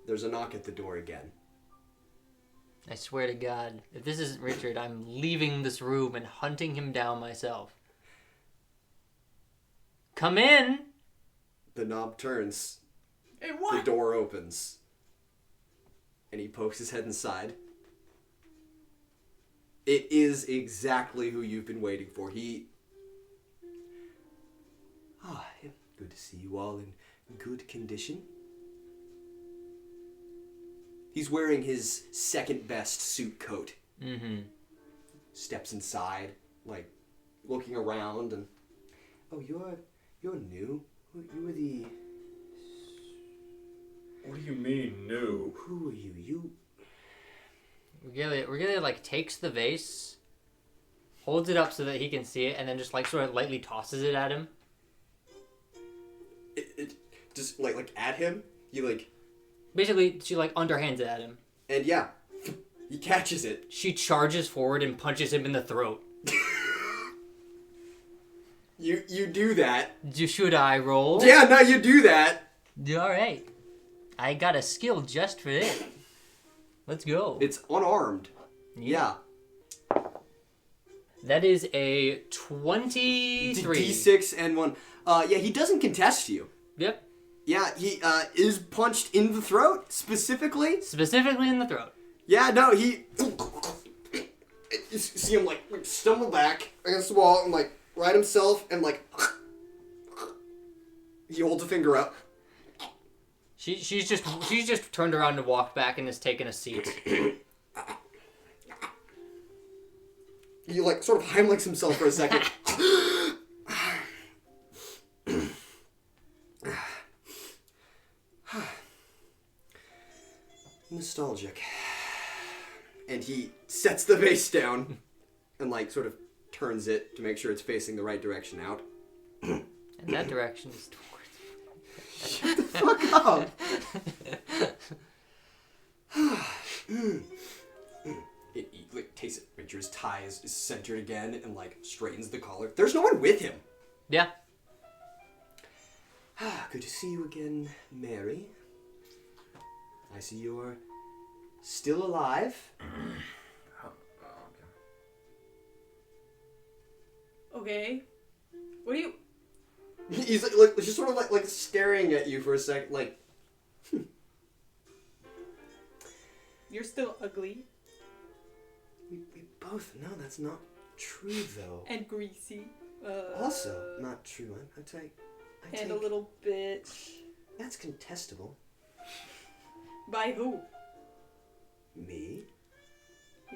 There's a knock at the door again. I swear to God, if this isn't Richard, I'm leaving this room and hunting him down myself. Come in! The knob turns. Hey, what? The door opens. And he pokes his head inside. It is exactly who you've been waiting for. Good to see you all in good condition. He's wearing his second best suit coat. Mm-hmm. Steps inside, like, looking around and... Oh, you're new? You were the... What do you mean, new? Who are you? You... Regalia, like, takes the vase, holds it up so that he can see it, and then just, like, sort of lightly tosses it at him. It just, like, at him? You, like... Basically, she, like, underhands it at him. And, yeah, he catches it. She charges forward and punches him in the throat. You do that. Should I roll? Yeah, no, you do that. Alright. I got a skill just for it. Let's go. It's unarmed. Yeah. That is a 23. D6 and 1. Yeah, he doesn't contest you. Yep. Yeah, he is punched in the throat, specifically. Specifically in the throat. Yeah, no, he... You see him, like stumble back against the wall and, like, right himself and, like... He holds a finger up. She's just turned around and walked back and has taken a seat. He, like, sort of Heimlichs himself for a second. Nostalgic. And he sets the vase down and, like, sort of turns it to make sure it's facing the right direction out. And that direction is towards... Shut the fuck up! He like, takes it. Richard's tie is centered again and, like, straightens the collar. There's no one with him. Yeah. Good to see you again, Mary. I see you're still alive. Okay. What do you... He's like just sort of like staring at you for a second, like... You're still ugly. We both know that's not true, though. And greasy. Also not true. I take... And a little bitch. That's contestable. By who? Me?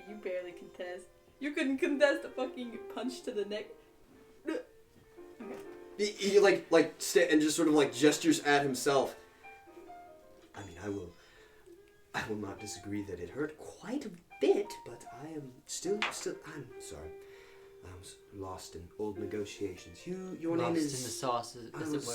You barely contest. You couldn't contest a fucking punch to the neck. Okay. He like and just sort of like gestures at himself. I mean, I will not disagree that it hurt quite a bit, but I am still. I'm sorry. I was lost in old negotiations. Your name is... Lost in the sauce, as it were.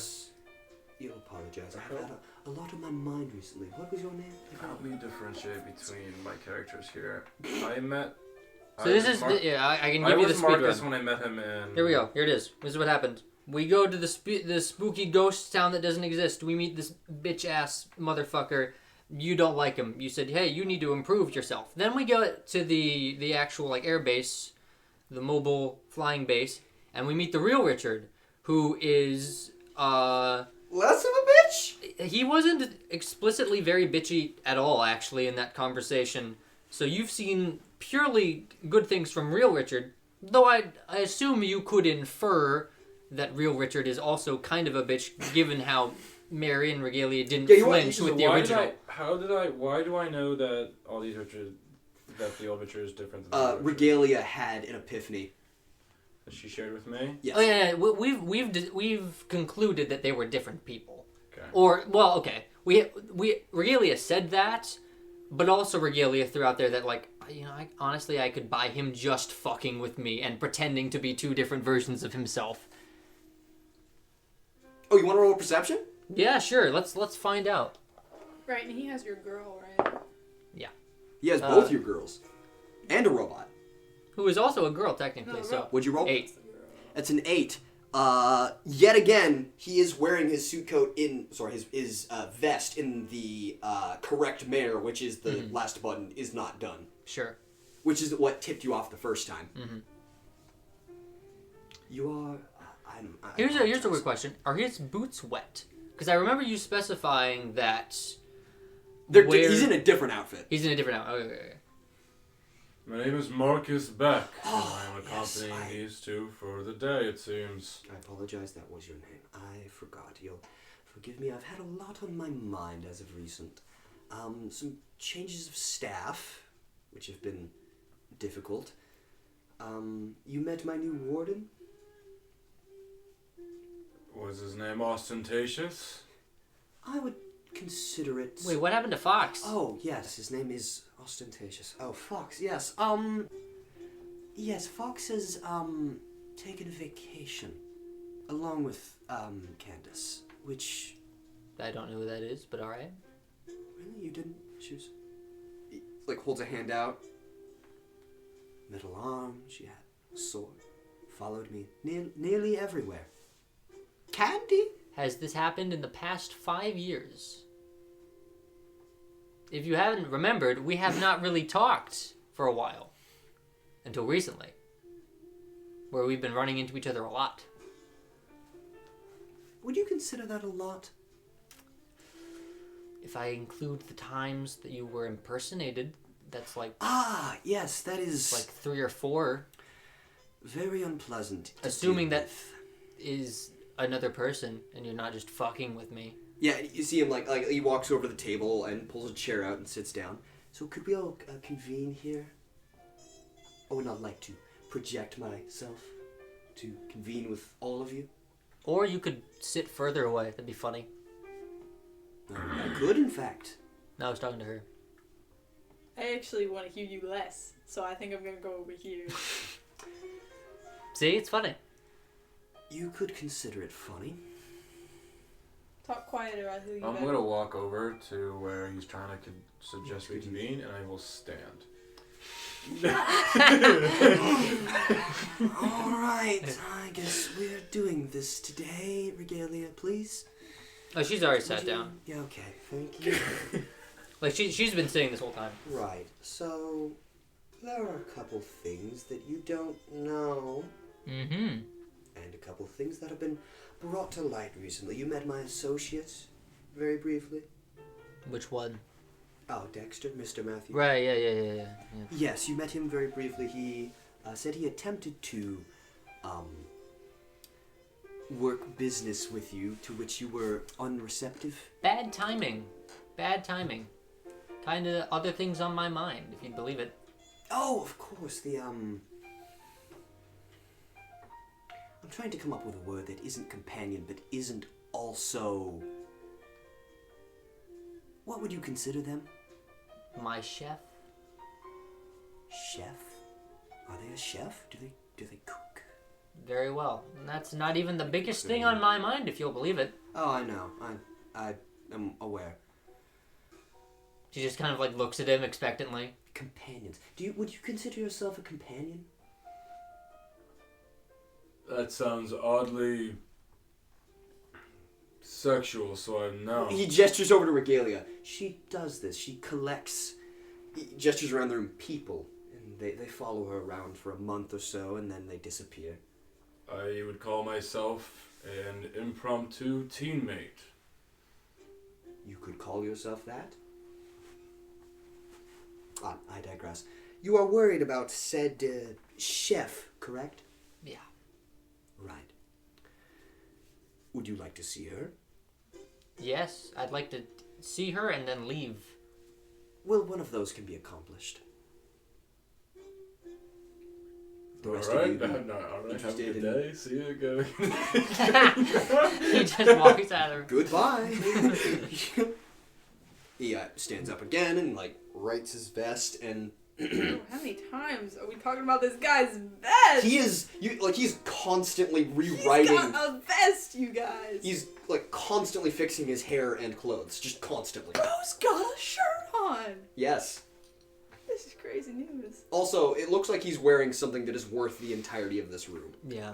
You apologize. I've had a lot on my mind recently. What was your name? Help me differentiate between my characters here. I met... So this is... I can give you the speed Marcus run. when I met him in... Here we go. Here it is. This is what happened. We go to the spooky ghost town that doesn't exist. We meet this bitch-ass motherfucker. You don't like him. You said, hey, you need to improve yourself. Then we go to the actual, like, air base, the mobile flying base, and we meet the real Richard, who is, Less of a bitch? He wasn't explicitly very bitchy at all, actually, in that conversation. So you've seen purely good things from real Richard, though I assume you could infer that real Richard is also kind of a bitch, given how Mary and Regalia didn't flinch with the original. Why do I know that all these Richards, that the old Richard is different than the Richard? Regalia had an epiphany. That she shared with me? Yes. Oh yeah, we've concluded that they were different people. Okay. Or, well, okay. We Regalia said that, but also Regalia threw out there that, like, you know, honestly, I could buy him just fucking with me and pretending to be two different versions of himself. Oh, you want to roll perception? Yeah, sure. Let's find out. Right, and he has your girl, right? Yeah. He has both your girls. And a robot. Who is also a girl, technically. No, so What'd you roll? 8. That's an 8. Yet again, he is wearing his suit coat his vest in the correct manner, which is the last button is not done. Sure. Which is what tipped you off the first time. Mm-hmm. You are... Here's a weird question. Are his boots wet? Because I remember you specifying that... He's in a different outfit. He's in a different outfit. Okay. My name is Marcus Beck, and I am accompanying these two for the day, it seems. I apologize, that was your name. I forgot. You'll forgive me, I've had a lot on my mind as of recent. Some changes of staff, which have been difficult. You met my new warden? Was his name ostentatious? I would consider it... Wait, what happened to Fox? Oh, yes, his name is ostentatious. Oh, Fox, yes. Yes, Fox has, taken a vacation. Along with, Candace, which... I don't know who that is, but alright. Really? You didn't? She was... He, holds a hand out. Metal arm, she had a sword. Followed me nearly everywhere. Candy? Has this happened in the past 5 years? If you haven't remembered, we have not really talked for a while. Until recently. Where we've been running into each other a lot. Would you consider that a lot? If I include the times that you were impersonated, that's like... Ah, yes, that is... like 3 or 4. Very unpleasant. Assuming that is another person, and you're not just fucking with me. Yeah, you see him, he walks over to the table and pulls a chair out and sits down. So could we all convene here? I would not like to project myself to convene with all of you. Or you could sit further away. That'd be funny. I could, in fact. No, I was talking to her. I actually want to hear you less, so I think I'm gonna go over here. See, it's funny. You could consider it funny. Talk quieter, I hear you I'm better. gonna walk over to where he's trying to suggest we convene, and I will stand. Alright, I guess we're doing this today. Regalia, please. Oh, she's already sat down. Yeah, okay, thank you. She's been sitting this whole time. Right, so there are a couple things that you don't know. Mm-hmm. And a couple things that have been brought to light recently. You met my associate very briefly. Which one? Oh, Dexter, Mr. Matthew. Right, yeah. Yes, you met him very briefly. He said he attempted to work business with you, to which you were unreceptive. Bad timing. Kinda other things on my mind, if you'd believe it. Oh, of course, I'm trying to come up with a word that isn't companion, but isn't also... What would you consider them? My chef? Chef? Are they a chef? Do they cook? Very well. And that's not even the biggest thing on my mind, if you'll believe it. Oh, I know. I am aware. She just kind of looks at him expectantly. Companions. Would you consider yourself a companion? That sounds oddly sexual, so I know. He gestures over to Regalia. She does this. She collects... He gestures around the room, people. And they follow her around for a month or so, and then they disappear. I would call myself an impromptu teammate. You could call yourself that? I digress. You are worried about said chef, correct? Yeah. Right. Would you like to see her? Yes, I'd like to see her and then leave. Well, one of those can be accomplished. The rest Alright, of you alright, have a good day. See you again. He just walks out of her. Goodbye. He stands up again and writes his vest and. Oh, how many times are we talking about this guy's vest? He is he's constantly rewriting. He's got a vest, you guys. He's constantly fixing his hair and clothes, just constantly. Bro's got a shirt on. Yes. This is crazy news. Also, it looks like he's wearing something that is worth the entirety of this room. Yeah.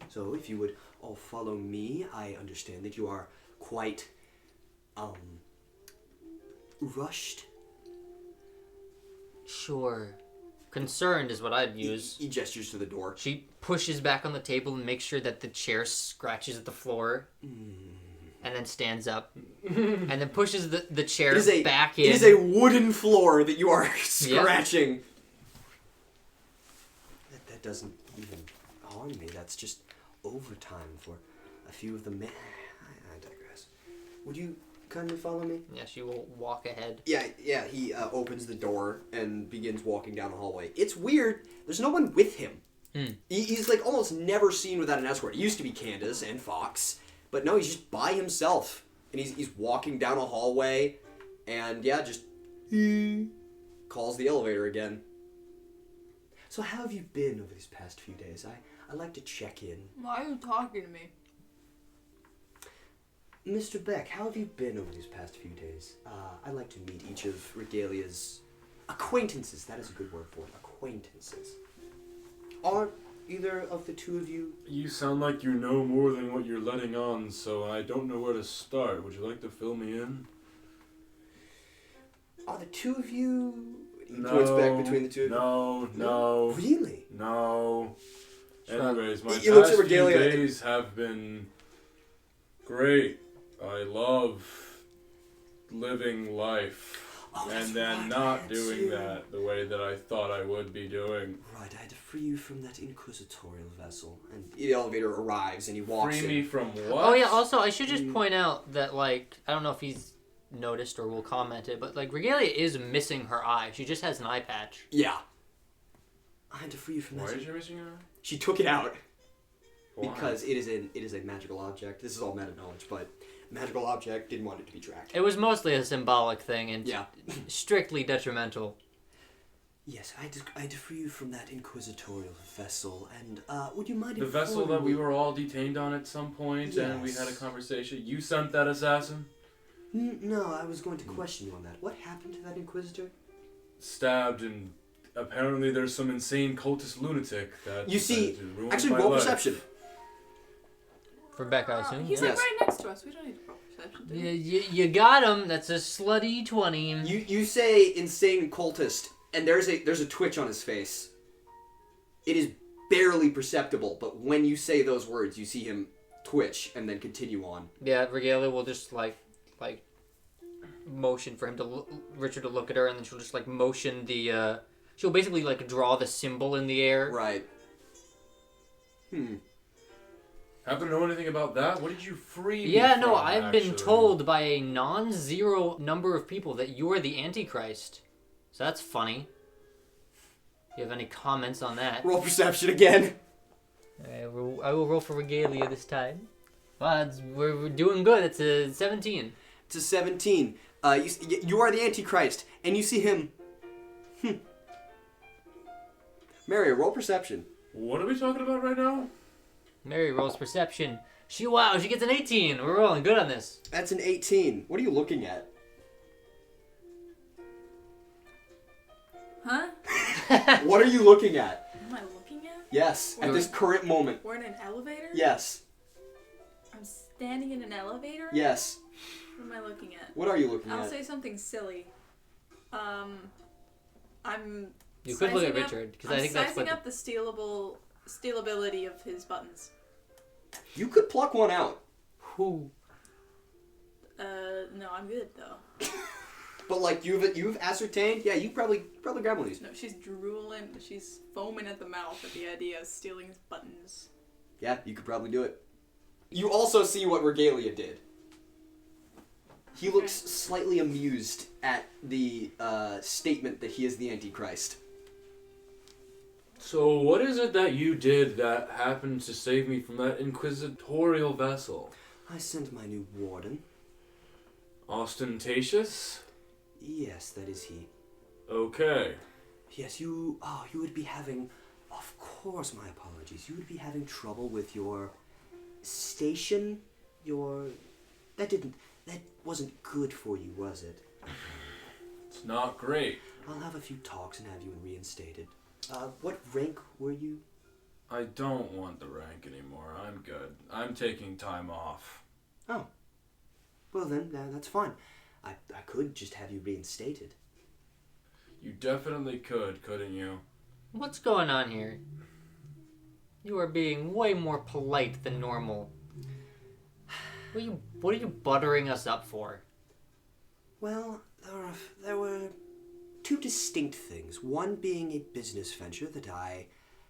So if you would all follow me, I understand that you are quite, rushed. Sure. Concerned is what I'd use. He gestures to the door. She pushes back on the table and makes sure that the chair scratches at the floor. And then stands up. And then pushes the chair back in. It is a wooden floor that you are scratching. Yep. That doesn't even harm me. That's just overtime for a few of the men. I digress. Would you kindly follow me? Yeah, she will walk ahead. Yeah, he opens the door and begins walking down the hallway. It's weird. There's no one with him. He's like almost never seen without an escort. It used to be Candace and Fox, but no, he's just by himself. And he's walking down a hallway and just calls the elevator again. So how have you been over these past few days? I'd like to check in. Why are you talking to me? Mr. Beck, how have you been over these past few days? I'd like to meet each of Regalia's acquaintances. That is a good word for it. Acquaintances. Are either of the two of you... You sound like you know more than what you're letting on, so I don't know where to start. Would you like to fill me in? Are the two of you... He No, points back between the two of you. No. Really? No. Anyways, my He looks past at Regalia few days have been great. I love living life. Oh, that's and then right, not I doing too. that the way that I thought I would be doing. Right, I had to free you from that inquisitorial vessel. And the elevator arrives and he walks Free in. me from what? Oh yeah, also I should just point out that like I don't know if he's noticed or will comment it, but like Regalia is missing her eye. She just has an eye patch. Yeah. I had to free you from Why that. is she missing her? She took it out. Why? Because it is a magical object. This is all meta knowledge, but magical object didn't want it to be tracked. It was mostly a symbolic thing and Yeah. strictly detrimental. Yes, I had to free you from that inquisitorial vessel, and would you mind The vessel informing that we me- were all detained on at some point, and we had a Yes. conversation. You sent that assassin? No, I was going to question you on that. What happened to that inquisitor? Stabbed, and apparently there's some insane cultist lunatic that You see, decided to ruin actually, my roll life. perception. Rebecca, I assume. He's Yeah. like right next to us. We don't need to roll perception. Do we? You got him. That's a slutty 20. You say insane cultist, and there's a twitch on his face. It is barely perceptible, but when you say those words, you see him twitch and then continue on. Yeah, Regalia will just like motion for him to Richard to look at her, and then she'll just like motion the. She'll basically like draw the symbol in the air. Right. Happen to know anything about that? What did you free me Yeah, from, no, I've been actually? told by a non-zero number of people that you are the Antichrist. So that's funny. Do you have any comments on that? Roll perception again. I will roll for Regalia this time. Well, we're doing good. It's a 17. It's a 17. You are the Antichrist, and you see him. Mary, roll perception. What are we talking about right now? Mary rolls perception. She gets an 18. We're rolling good on this. That's an 18. What are you looking at? Huh? What are you looking at? What am I looking at? Yes, at this current moment. We're in an elevator? Yes. I'm standing in an elevator? Yes. What am I looking at? What are you looking I'll at? say something silly. I'm You could look at sizing up- Richard, because I think that's sizing what. up the stealability of his buttons. You could pluck one out. Who? No, I'm good though. But like you've ascertained, yeah, you probably grab one of these. No, she's drooling. She's foaming at the mouth at the idea of stealing his buttons. Yeah, you could probably do it. You also see what Regalia did. He looks slightly amused at the statement that he is the Antichrist. So what is it that you did that happened to save me from that inquisitorial vessel? I sent my new warden. Ostentatious? Yes, that is he. Okay. Yes, you would be having, of course, my apologies. You would be having trouble with your station, that wasn't good for you, was it? It's not great. I'll have a few talks and have you reinstated. What rank were you? I don't want the rank anymore. I'm good. I'm taking time off. Oh. Well then, that's fine. I could just have you reinstated. You definitely could, couldn't you? What's going on here? You are being way more polite than normal. What are you buttering us up for? Well, there were two distinct things. One being a business venture that I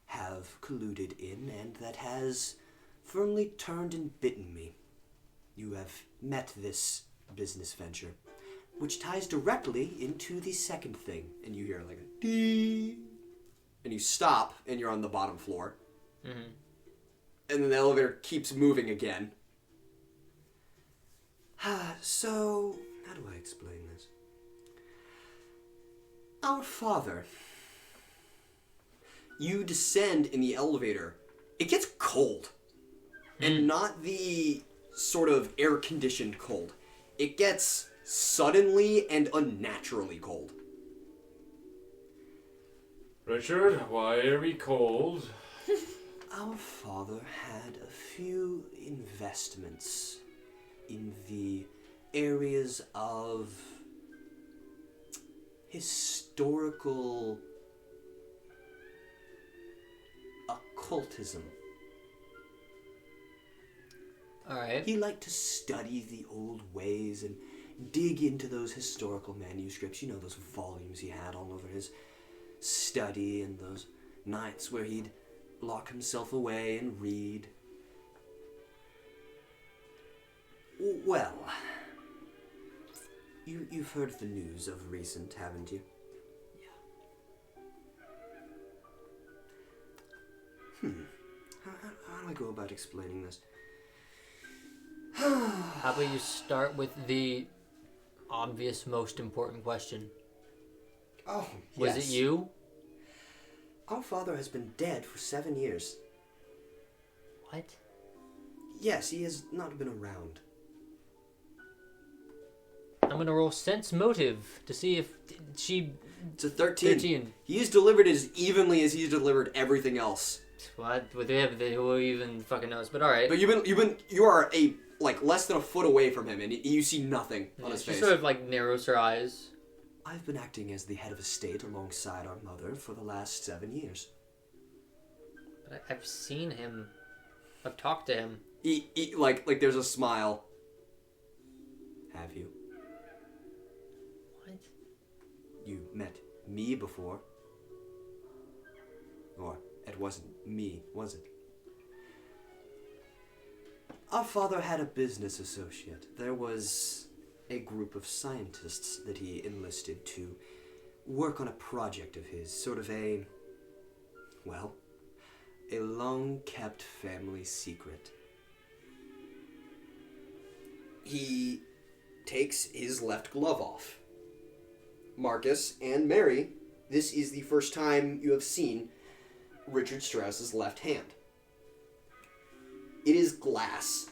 have colluded in and that has firmly turned and bitten me. You have met this business venture, which ties directly into the second thing. And you hear like a dee, and you stop, and you're on the bottom floor. Mm-hmm. And then the elevator keeps moving again. So, how do I explain this? Our father. You descend in the elevator. It gets cold. And not the sort of air-conditioned cold. It gets suddenly and unnaturally cold. Richard, why are we cold? Our father had a few investments in the areas of historical occultism. Alright. He liked to study the old ways and dig into those historical manuscripts. You know, those volumes he had all over his study, and those nights where he'd lock himself away and read. Well, you've heard the news of recent, haven't you? Yeah. How do I go about explaining this? How about you start with the obvious, most important question? Oh, Was yes. it you? Our father has been dead for 7 years. What? Yes, he has not been around. I'm gonna roll sense motive to see if she... It's a 13. 13. He's delivered as evenly as he's delivered everything else. What? Who even fucking knows? But alright. But you are less than a foot away from him, and you see nothing on his She face. sort of narrows her eyes. I've been acting as the head of a state alongside our mother for the last 7 years. But I've seen him. I've talked to him. There's a smile. Have you? What? You met me before? Or it wasn't me, was it? Our father had a business associate. There was a group of scientists that he enlisted to work on a project of his, sort of a long-kept family secret. He takes his left glove off. Marcus and Mary, this is the first time you have seen Richard Strauss's left hand. It is glass.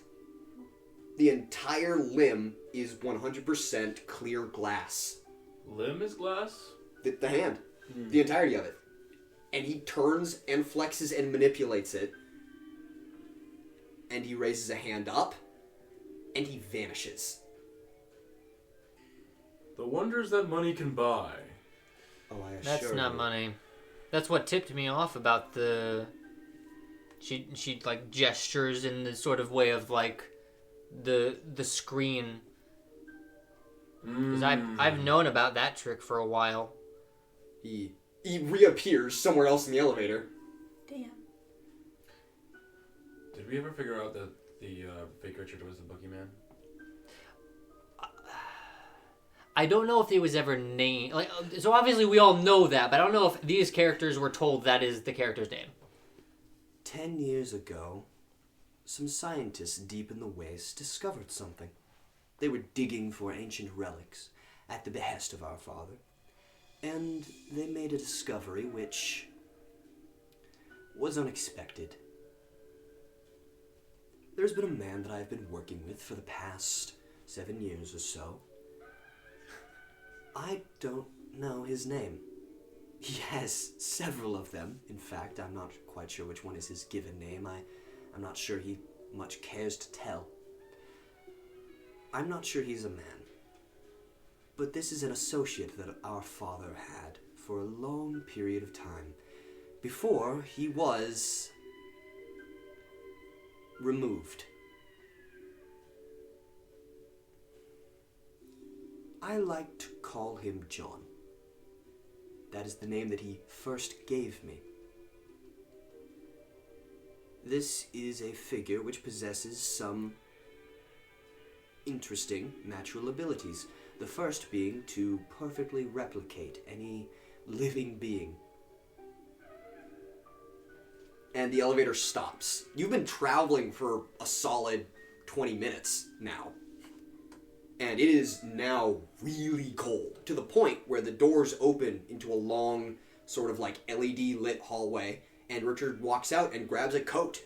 The entire limb is 100% clear glass. Limb is glass? The hand. The entirety of it. And he turns and flexes and manipulates it. And he raises a hand up. And he vanishes. The wonders that money can buy. Oh, I assure That's not you. money. That's what tipped me off about the... She gestures in the sort of way of the screen. Because I've known about that trick for a while. He reappears somewhere else in the elevator. Damn. Did we ever figure out that the fake Richard was the boogeyman? I don't know if it was ever named. So obviously we all know that, but I don't know if these characters were told that is the character's name. 10 years ago, some scientists deep in the waste discovered something. They were digging for ancient relics at the behest of our father, and they made a discovery which was unexpected. There's been a man that I've been working with for the past 7 years or so. I don't know his name. He has several of them. In fact, I'm not quite sure which one is his given name. I'm not sure he much cares to tell. I'm not sure he's a man. But this is an associate that our father had for a long period of time. Before he was removed. I like to call him John. That is the name that he first gave me. This is a figure which possesses some interesting natural abilities. The first being to perfectly replicate any living being. And the elevator stops. You've been traveling for a solid 20 minutes now. And it is now really cold, to the point where the doors open into a long, sort of like LED lit hallway, and Richard walks out and grabs a coat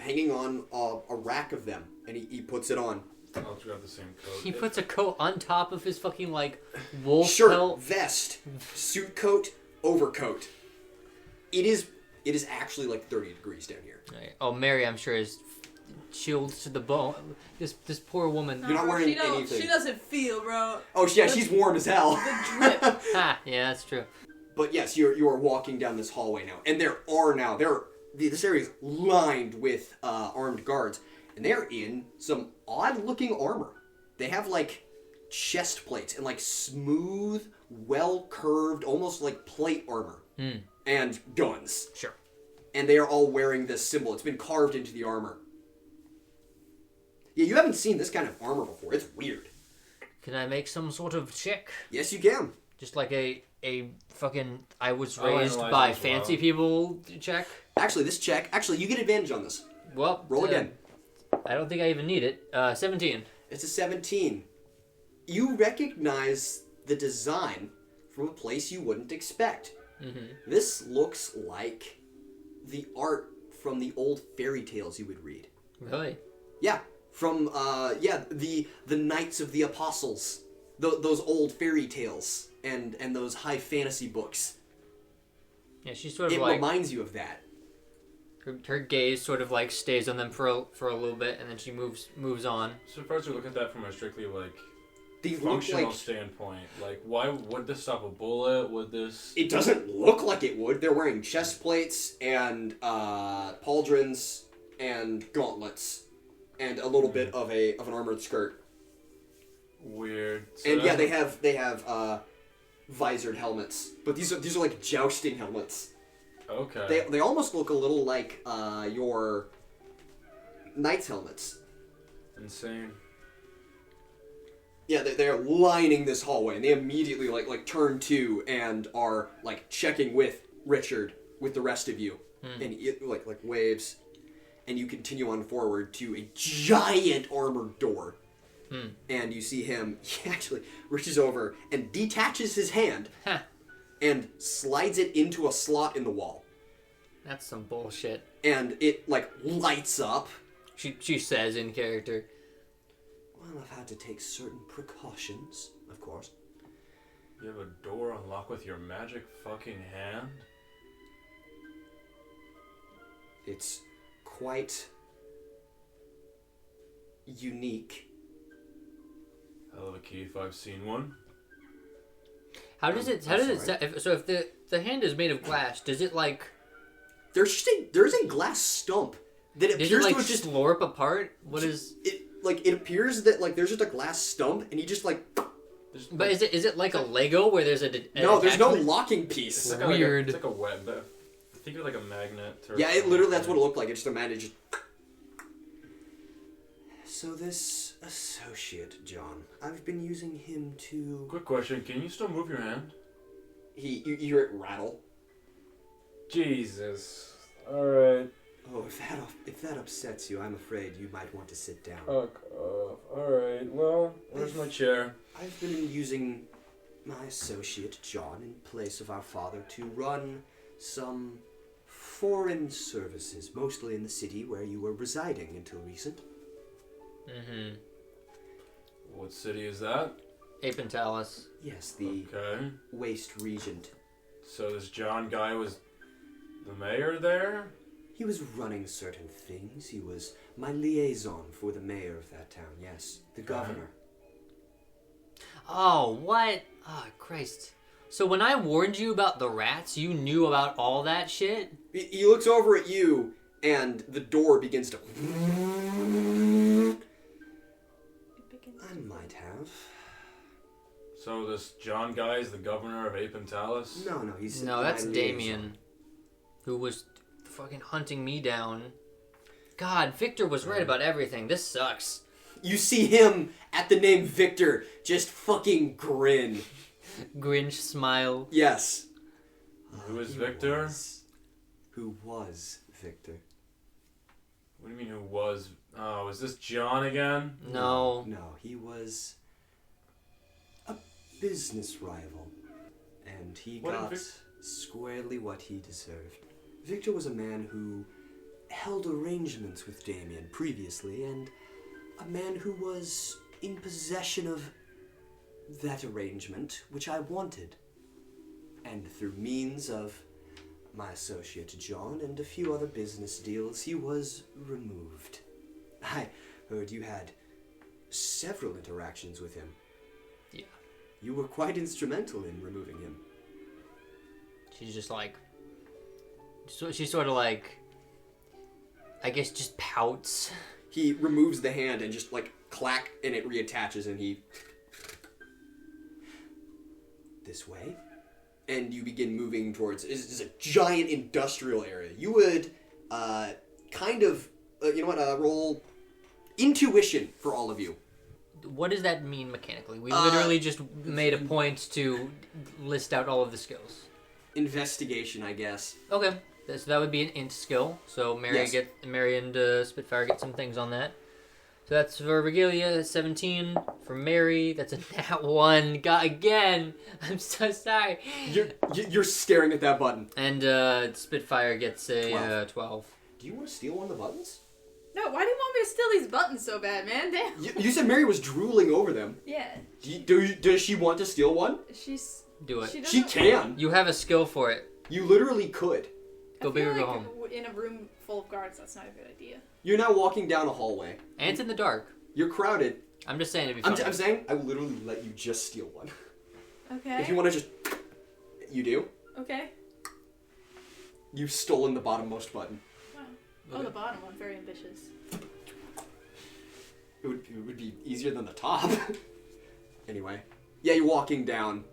hanging on a rack of them, and he puts it on. I'll grab the same coat. He puts a coat on top of his fucking, like, wolf Shirt, pelt. vest, suit coat, overcoat. It is actually like 30 degrees down here. Right. Oh, Mary, I'm sure, is chilled to the bone. This poor woman. You're not wearing anything. She doesn't feel, bro. Oh, yeah, she's warm as hell. The drip. Ha, yeah, that's true. But yes, you are walking down this hallway now, and this area is lined with armed guards, and they're in some odd-looking armor. They have like chest plates and like smooth, well-curved, almost like plate armor, and guns. Sure. And they are all wearing this symbol. It's been carved into the armor. Yeah, you haven't seen this kind of armor before. It's weird. Can I make some sort of check? Yes, you can. Just like a fucking I was I'll raised analyze by as fancy well. people check? Actually, you get advantage on this. Well, Roll again. I don't think I even need it. 17. It's a 17. You recognize the design from a place you wouldn't expect. Mm-hmm. This looks like the art from the old fairy tales you would read. Really? Yeah, from the Knights of the Apostles, those old fairy tales and those high fantasy books. Yeah, she's sort of It like reminds you of that. her gaze sort of like stays on them for a little bit, and then she moves on. So first we look at that from a strictly like They look functional like standpoint. Like, why would this stop a bullet? Would this? it doesn't look like it would. They're wearing chest plates and pauldrons and gauntlets and a little bit of an armored skirt. Weird. So And yeah, that's- they have visored helmets, but these are like jousting helmets. Okay. They almost look a little like your knight's helmets. Insane. Yeah, they're lining this hallway, and they immediately like turn to and are like checking with Richard with the rest of you, and it like waves, and you continue on forward to a giant armored door, and you see him. He actually reaches over and detaches his hand Huh. and slides it into a slot in the wall, That's some bullshit. and it like lights up. She says in character. Well, I've had to take certain precautions, of course. You have a door unlocked with your magic fucking hand? It's quite unique. Hell of a key if I've seen one. How does it? If the hand is made of glass, does it like? There's a glass stump that Does appears it like to have just slurp apart? What is? it appears that like there's just a glass stump and he just like But is it like a Lego where there's no, there's no attachment? locking It's piece. like Weird. It's like a web. Think of it like a magnet. Or Yeah, it literally that's what it looked like. It's just a man. It just. So this associate, John, I've been using him to. Quick question: can you still move your hand? You hear it rattle. Jesus. All right. Oh, if that upsets you, I'm afraid you might want to sit down. Fuck off. All right. Well, where's my chair? I've been using my associate, John, in place of our father to run some foreign services, mostly in the city where you were residing until recent. Mm-hmm. What city is that? Apentalis. Yes, the Okay. Waste Regent. So this John guy was the mayor there? He was running certain things. He was my liaison for the mayor of that town, yes. The governor. Oh, what? Oh, Christ. So when I warned you about the rats, you knew about all that shit? He looks over at you, and the door begins to... I might have. So this John guy is the governor of Apentalis? No, he's... No, that's my Damien, liaison. who was fucking hunting me down. God, Victor was right about everything. This sucks. You see him, at the name Victor, just fucking grin. Grinch smile. Yes. Who is He Victor? Who was Victor? What do you mean who was? Oh, is this John again? No. No, he was a business rival. And he What got did Vic- squarely what he deserved. Victor was a man who held arrangements with Damien previously, and a man who was in possession of that arrangement, which I wanted. And through means of my associate John and a few other business deals, he was removed. I heard you had several interactions with him. Yeah. You were quite instrumental in removing him. She's just like... So she sort of like... I guess just pouts. He removes the hand and just like clack, and it reattaches, and he... This way. And you begin moving towards... This is a giant industrial area. You would roll intuition for all of you. What does that mean mechanically? We literally just made a point to list out all of the skills. Investigation, I guess. Okay, so that would be an int skill. So Mary and Spitfire get some things on that. So that's for Regalia, 17. For Mary, that's a nat 1. God, again! I'm so sorry. You're staring at that button. And Spitfire gets a 12. Do you want to steal one of the buttons? No, why do you want me to steal these buttons so bad, man? Damn. You said Mary was drooling over them. Yeah. Does she want to steal one? She's... Do it. She can. You have a skill for it. You literally could. Go big or go home. In a room full of guards, that's not a good idea. You're now walking down a hallway. And it's in the dark. You're crowded. I'm just saying it'd be fun. I'm saying I will literally let you just steal one. Okay. If you want to just... You do? Okay. You've stolen the bottommost button. Wow. Oh, the bottom one. Very ambitious. It would be easier than the top. Anyway. Yeah, you're walking down.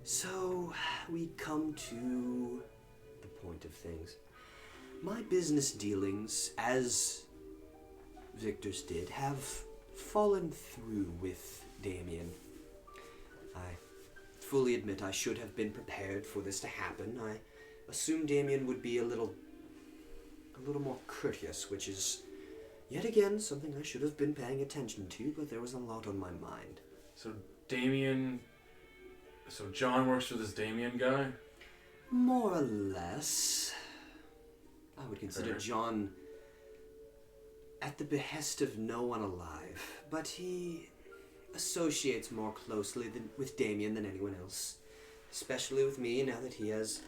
So, we come to the point of things. My business dealings, as Victor's did, have fallen through with Damien. I fully admit I should have been prepared for this to happen. I assumed Damien would be a little more courteous, which is, yet again, something I should have been paying attention to, but there was a lot on my mind. So John works for this Damien guy? More or less. I would consider Okay. John at the behest of no one alive, but he associates more closely with Damien than anyone else, especially with me now that he has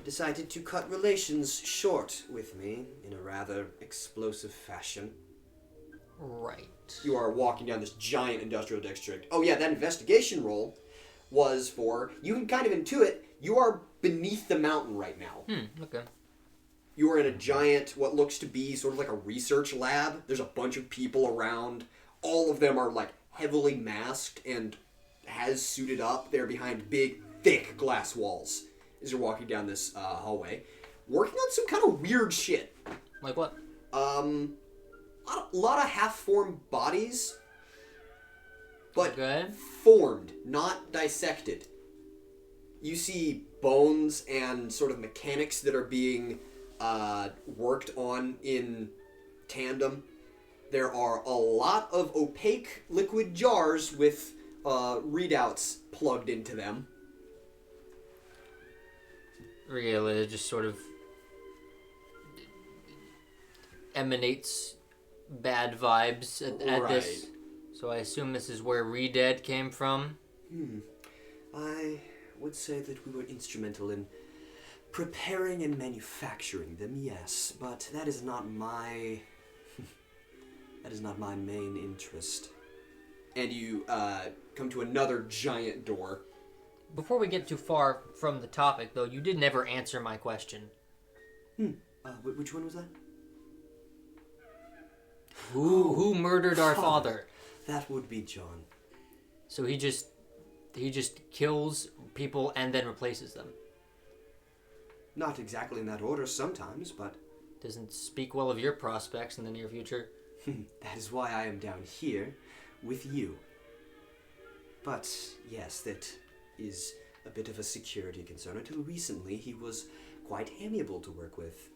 decided to cut relations short with me in a rather explosive fashion. Right. You are walking down this giant industrial district. Oh yeah, that investigation roll was for, you can kind of intuit, you are beneath the mountain right now. Okay. You are in a giant, what looks to be sort of like a research lab. There's a bunch of people around. All of them are like heavily masked and has suited up. They're behind big, thick glass walls as you're walking down this hallway. Working on some kind of weird shit. Like what? A lot of half-formed bodies, but Okay. formed, not dissected. You see bones and sort of mechanics that are being worked on in tandem. There are a lot of opaque liquid jars with readouts plugged into them. Regalia just sort of emanates bad vibes at this. So I assume this is where Redead came from. I would say that we were instrumental in preparing and manufacturing them, yes, but that is not my... that is not my main interest. And you come to another giant door. Before we get too far from the topic, though, you did never answer my question. Which one was that? Who murdered our father? That would be John. So he just kills people and then replaces them. Not exactly in that order sometimes, but... Doesn't speak well of your prospects in the near future. That is why I am down here with you. But, yes, that is a bit of a security concern. Until recently, he was quite amiable to work with.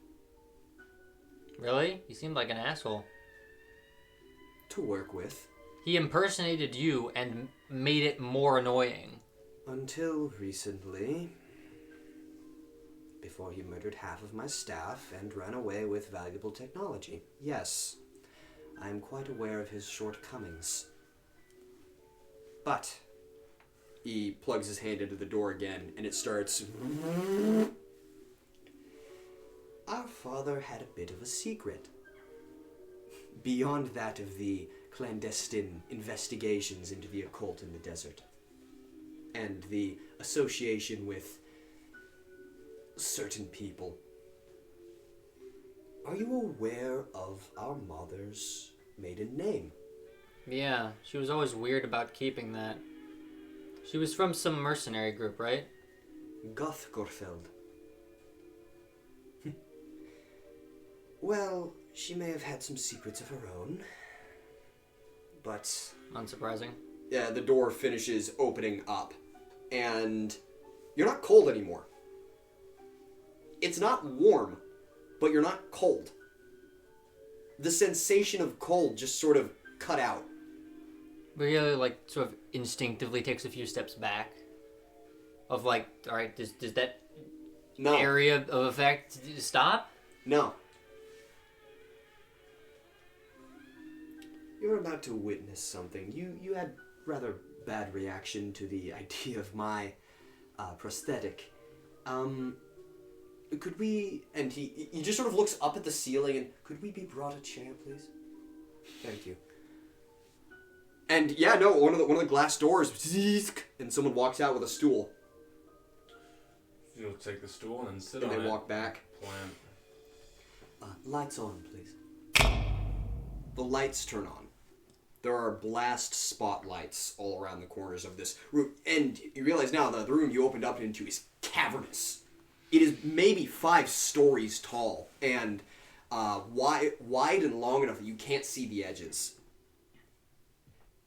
Really? He seemed like an asshole. To work with. He impersonated you and made it more annoying. Until recently. Before he murdered half of my staff and ran away with valuable technology. Yes, I am quite aware of his shortcomings. But he plugs his hand into the door again, and it starts... Our father had a bit of a secret. Beyond that of the clandestine investigations into the occult in the desert. And the association with certain people. Are you aware of our mother's maiden name? Yeah, she was always weird about keeping that. She was from some mercenary group, right? Gothgorfeld. Well, she may have had some secrets of her own. But... Unsurprising. Yeah, the door finishes opening up. And you're not cold anymore. It's not warm, but you're not cold. The sensation of cold just sort of cut out. Really, like, sort of instinctively takes a few steps back. Of like, alright, does that area of effect stop? No. You're about to witness something. You had rather bad reaction to the idea of my prosthetic. Could we... And he just sort of looks up at the ceiling and... Could we be brought a chair, please? Thank you. And yeah, no, one of the glass doors... And someone walks out with a stool. You'll take the stool and then sit and on it. And they walk back. Plant. Lights on, please. The lights turn on. There are blast spotlights all around the corners of this room. And you realize now that the room you opened up into is cavernous. It is maybe 5 stories tall and wide and long enough that you can't see the edges.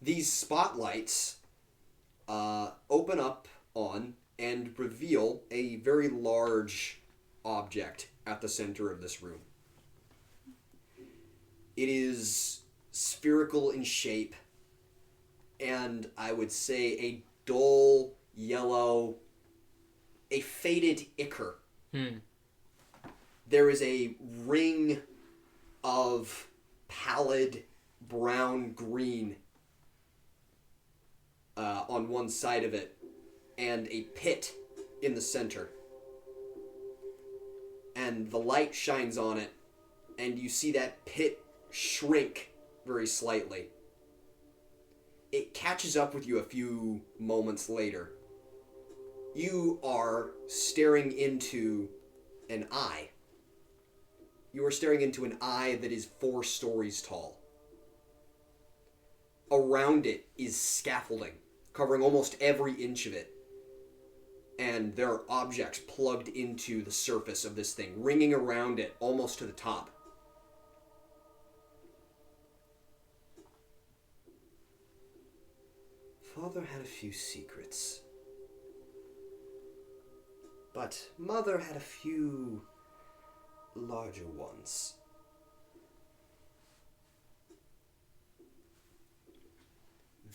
These spotlights open up on and reveal a very large object at the center of this room. It is spherical in shape, and I would say a dull yellow, a faded ichor. There is a ring of pallid brown-green on one side of it, and a pit in the center. And the light shines on it, and you see that pit shrink very slightly. It catches up with you a few moments later. You are staring into an eye. You are staring into an eye that is 4 stories tall. Around it is scaffolding, covering almost every inch of it. And there are objects plugged into the surface of this thing, ringing around it almost to the top. Father had a few secrets. But Mother had a few larger ones.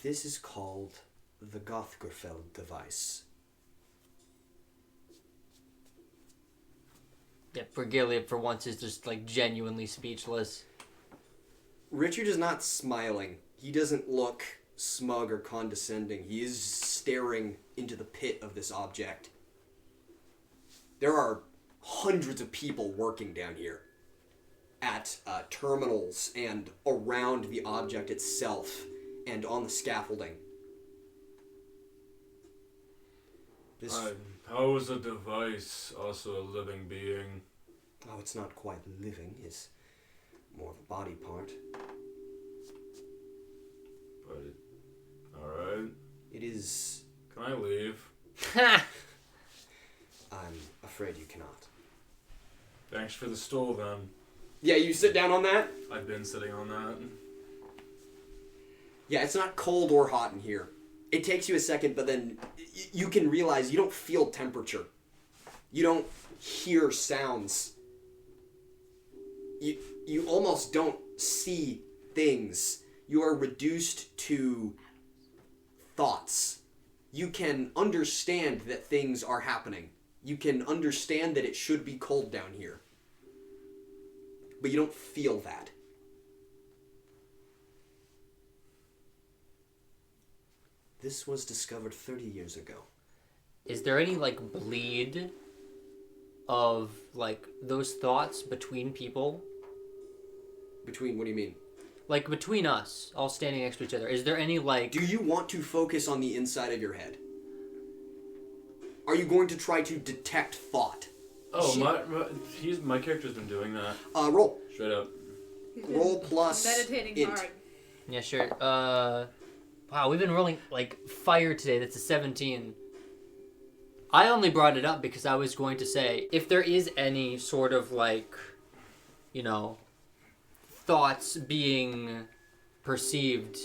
This is called the Gothgorfeld device. Yeah, Regalia for once is just like genuinely speechless. Richard is not smiling. He doesn't look smug or condescending. He is staring into the pit of this object. There are hundreds of people working down here at terminals and around the object itself and on the scaffolding. How is a device also a living being? Oh, it's not quite living. It's more of a body part. But alright. It is... Can I leave? I'm afraid you cannot. Thanks for the stool then. Yeah, you sit down on that? I've been sitting on that. Yeah, it's not cold or hot in here. It takes you a second, but then you can realize you don't feel temperature. You don't hear sounds. You almost don't see things. You are reduced to thoughts. You can understand that things are happening. You can understand that it should be cold down here. But you don't feel that. This was discovered 30 years ago. Is there any, like, bleed of, like, those thoughts between people? Between, what do you mean? Like, between us, all standing next to each other. Is there any, like... Do you want to focus on the inside of your head? Are you going to try to detect thought? Oh, my character's been doing that. Roll. Straight up. Roll plus meditating int. hard. Yeah, sure. Wow, we've been rolling, like, fire today. That's a 17. I only brought it up because I was going to say, if there is any sort of, like, you know, thoughts being perceived,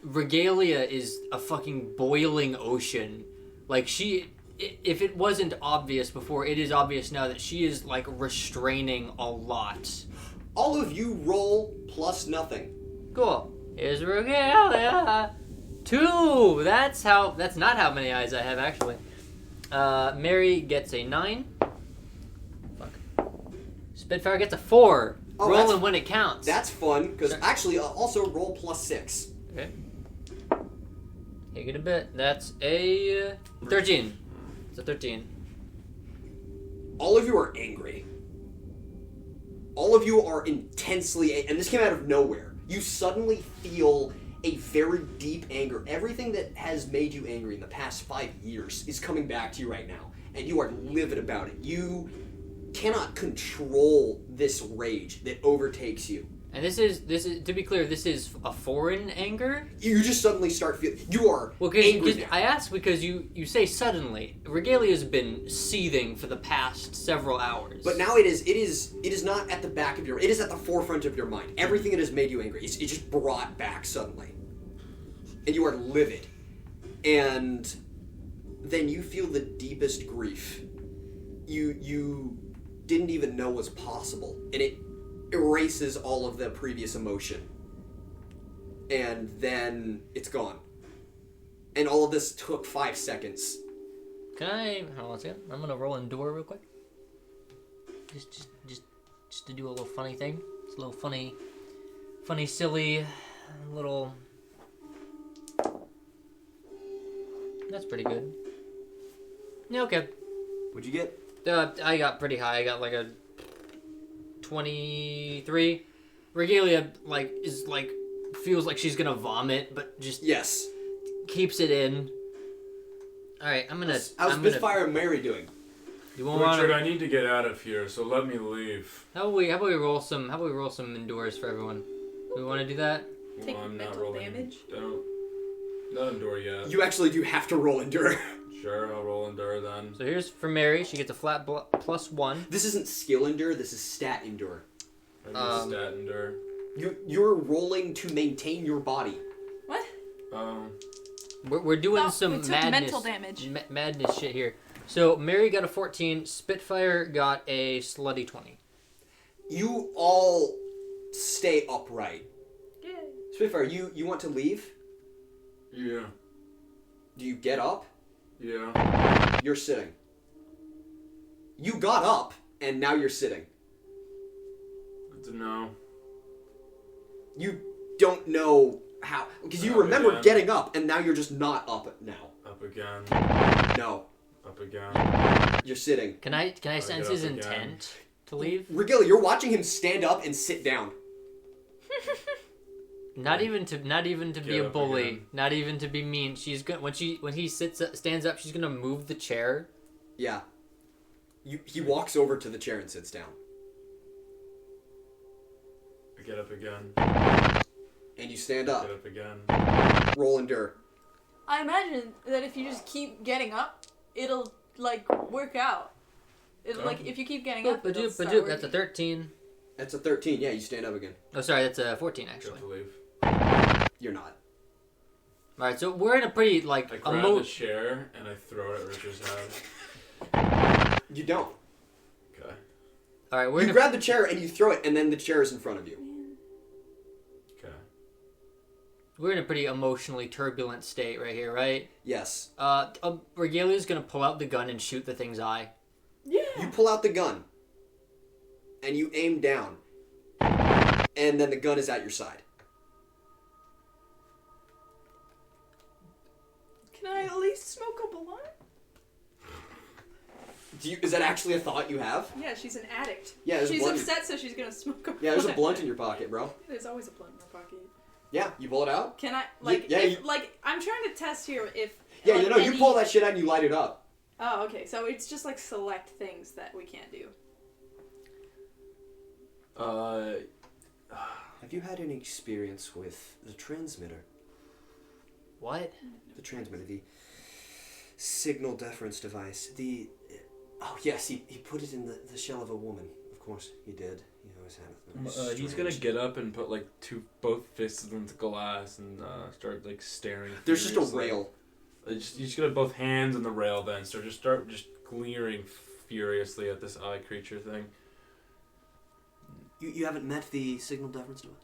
Regalia is a fucking boiling ocean. Like, if it wasn't obvious before, it is obvious now that she is, like, restraining a lot. All of you roll plus nothing. Cool. Here's Regalia. 2! That's not how many eyes I have, actually. Mary gets a 9. Fuck. Spitfire gets a 4. Oh, Rolling when it counts. That's fun, because Sure. actually, also roll plus 6. Okay. Take it a bit. That's a 13. It's a 13. All of you are angry. All of you are intensely, and this came out of nowhere. You suddenly feel a very deep anger. Everything that has made you angry in the past 5 years is coming back to you right now, and you are livid about it. You cannot control this rage that overtakes you. And this is to be clear, this is a foreign anger. You just suddenly start feeling you are Well, angry because now. I asked because you say suddenly. Regalia's been seething for the past several hours. But now it is not at the back of it is at the forefront of your mind. Everything that has made you angry, it's just brought back suddenly. And you are livid. And then you feel the deepest grief. You didn't even know was possible. And it erases all of the previous emotion. And then it's gone. And all of this took 5 seconds. Can I hold on a second? I'm gonna roll endure real quick. Just to do a little funny thing. It's a little funny, silly, little. That's pretty good. Yeah, okay. What'd you get? I got pretty high. I got like a 23. Regalia feels like she's gonna vomit, but just Yes. keeps it in. All right, I'm gonna. How's Spitfire and Mary doing? You won't Richard, want I need to get out of here, so let me leave. How about we roll some endures for everyone? Do we want to do that? Take Well, I'm not mental rolling. damage? Not endure yet. You actually do have to roll endure. Sure, I'll roll endure then. So here's for Mary. She gets a flat +1. This isn't skill endure, this is stat endure. I need stat endure. You're rolling to maintain your body. What? We're doing No, some we took madness. mental damage. Madness shit here. So Mary got a 14. Spitfire got a slutty 20. You all stay upright. Yay. Spitfire, you want to leave? Yeah. Do you get up? Yeah. You're sitting. You got up, and now you're sitting. Good to know. You don't know How? Because you Up remember again. getting up, and now you're just not up now. Up again. No, Up again. you're sitting. Can I I sense get his up again. intent to leave? Regalia, you're watching him stand up and sit down. Not even to be Get a up bully. again. Not even to be mean. She's gonna when he stands up. She's gonna move the chair. Yeah. He walks over to the chair and sits down. I get up again. And you stand up. Get up again. Roll endure. I imagine that if you just keep getting up, it'll like work out. It'll Oh. like if you keep getting up, it'll start That's a working. 13. That's a 13. Yeah, you stand up again. Oh, sorry, that's a 14 Get actually. to leave. You're not. All right, so we're in a pretty like I grab the chair and I throw it at Richard's head. You don't. Okay. All right, we're You in a, grab the chair and you throw it, and then the chair is in front of you. Okay. we're in a pretty emotionally turbulent state right here, right? Yes. Regalia's gonna pull out the gun and shoot the thing's eye. You Yeah. pull out the gun. And you aim down. And then the gun is at your side. Can I at least smoke a blunt? Is that actually a thought you have? Yeah, she's an addict. Yeah, there's a She's blunt. upset, so she's gonna smoke a blunt. Yeah, there's a blunt in your pocket, bro. There's always a blunt in my pocket. Yeah, you pull it out. Can I like yeah, if, like I'm trying to test here if Yeah, like, you know, you any- pull that shit out and you light it up. Oh, okay. So it's just like select things that we can't do. Have you had any experience with the transmitter? What? The transmitter, the signal deference device. Oh, yes, he put it in the shell of a woman. Of course, he did. He always had it. He's gonna get up and put like both fists into glass and start like staring. There's just a furiously. rail. He's just gonna have both hands on the rail then, so start glaring furiously at this eye creature thing. You haven't met the signal deference device?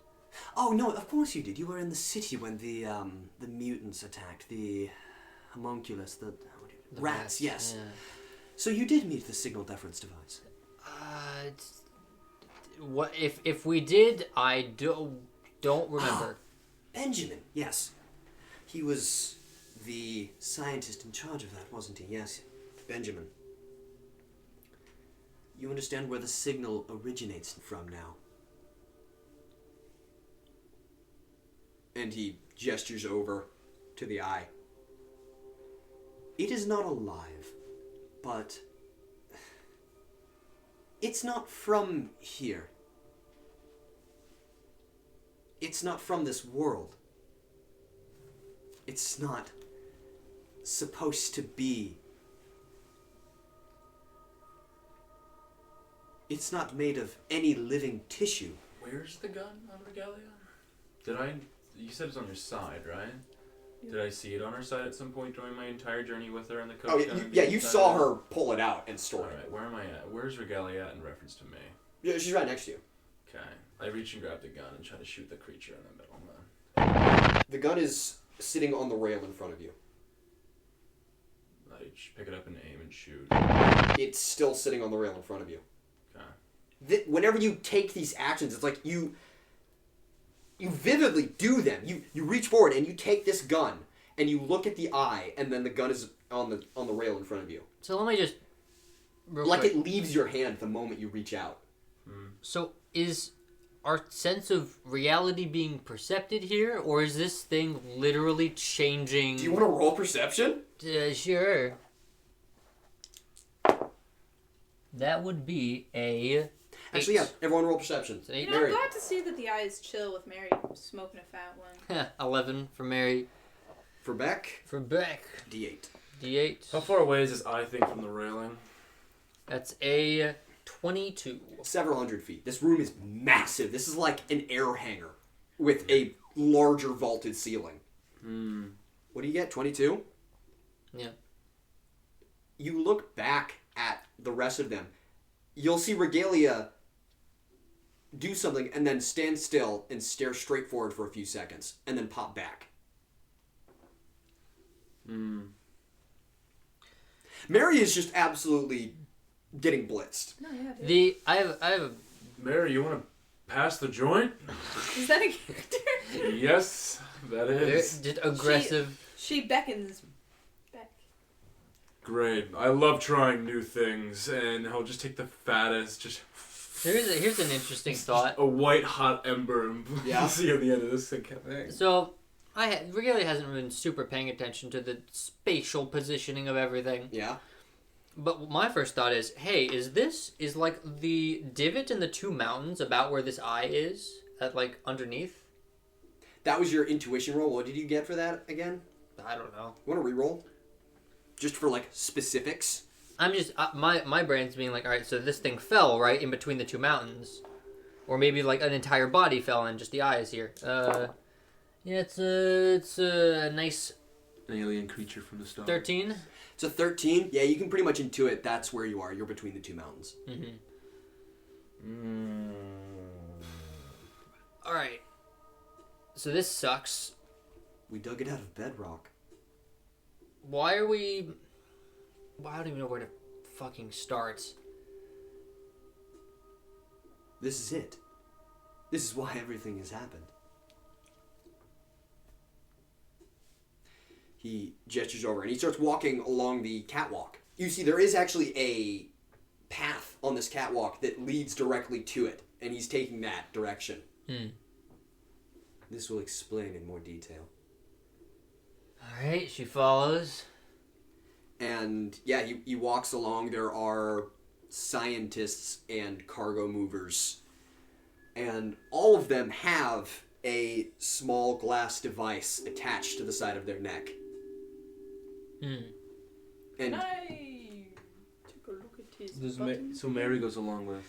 Oh, no, of course you did. You were in the city when the mutants attacked. The homunculus, the rats, yes. Yeah. So you did meet the signal deference device. What if we did? I don't remember. Benjamin, yes. He was the scientist in charge of that, wasn't he? Yes, Benjamin. You understand where the signal originates from now? And he gestures over to the eye. It is not alive, but it's not from here. It's not from this world. It's not supposed to be. It's not made of any living tissue. Where's the gun on Regalia? You said it's on your side, right? Yeah. Did I see it on her side at some point during my entire journey with her in the coach? Oh, you saw her pull it out and store it. Alright, where am I at? Where's Regalia at in reference to me? Yeah, she's right next to you. Okay. I reach and grab the gun and try to shoot the creature in the middle, man. The gun is sitting on the rail in front of you. I pick it up and aim and shoot. It's still sitting on the rail in front of you. Okay. Whenever you take these actions, it's like you vividly do them. You reach forward and you take this gun and you look at the eye, and then the gun is on the rail in front of you. So let me just Like it leaves your hand the moment you reach out. So is our sense of reality being percepted here, or is this thing literally changing? Do you want to roll perception? Sure. That would be a. Actually, yeah. Everyone roll perception. It's an 8. You know, I'm Mary. glad to see that the eye is chill with Mary smoking a fat one. 11 for Mary. For Beck, For Beck. D8. D8. How far away is this eye thing from the railing? That's a 22. Several hundred feet. This room is massive. This is like an air hangar with a larger vaulted ceiling. What do you get? 22? Yeah. You look back at the rest of them. You'll see Regalia do something and then stand still and stare straight forward for a few seconds and then pop back. Mary is just absolutely getting blitzed. No, yeah. I have a Mary, you want to pass the joint? Is that a character? Yes. That They're is. just aggressive. She beckons back. Great. I love trying new things, and I'll just take the fattest, just... Here's an interesting thought. A white hot ember and Yeah. see at the end of this thing. So, Regalia hasn't been super paying attention to the spatial positioning of everything. Yeah. But my first thought is, hey, is like the divot in the two mountains about where this eye is, at like underneath? That was your intuition roll. What did you get for that again? I don't know. You want to re-roll? Just for like specifics. I'm just my brain's being like, all right, so this thing fell right in between the two mountains, or maybe like an entire body fell and just the eye is here. Yeah, it's a nice An alien creature from the stars. 13. It's a 13. Yeah, you can pretty much intuit that's where you are. You're between the two mountains. Mm-hmm. All right. So this sucks. We dug it out of bedrock. Why are we? Well, I don't even know where to fucking start. This is it. This is why everything has happened. He gestures over and he starts walking along the catwalk. You see, there is actually a path on this catwalk that leads directly to it, and he's taking that direction. This will explain in more detail. Alright, she follows. And yeah, he walks along. There are scientists and cargo movers, and all of them have a small glass device attached to the side of their neck. And Can I take a look at his buttons? So Mary goes along with...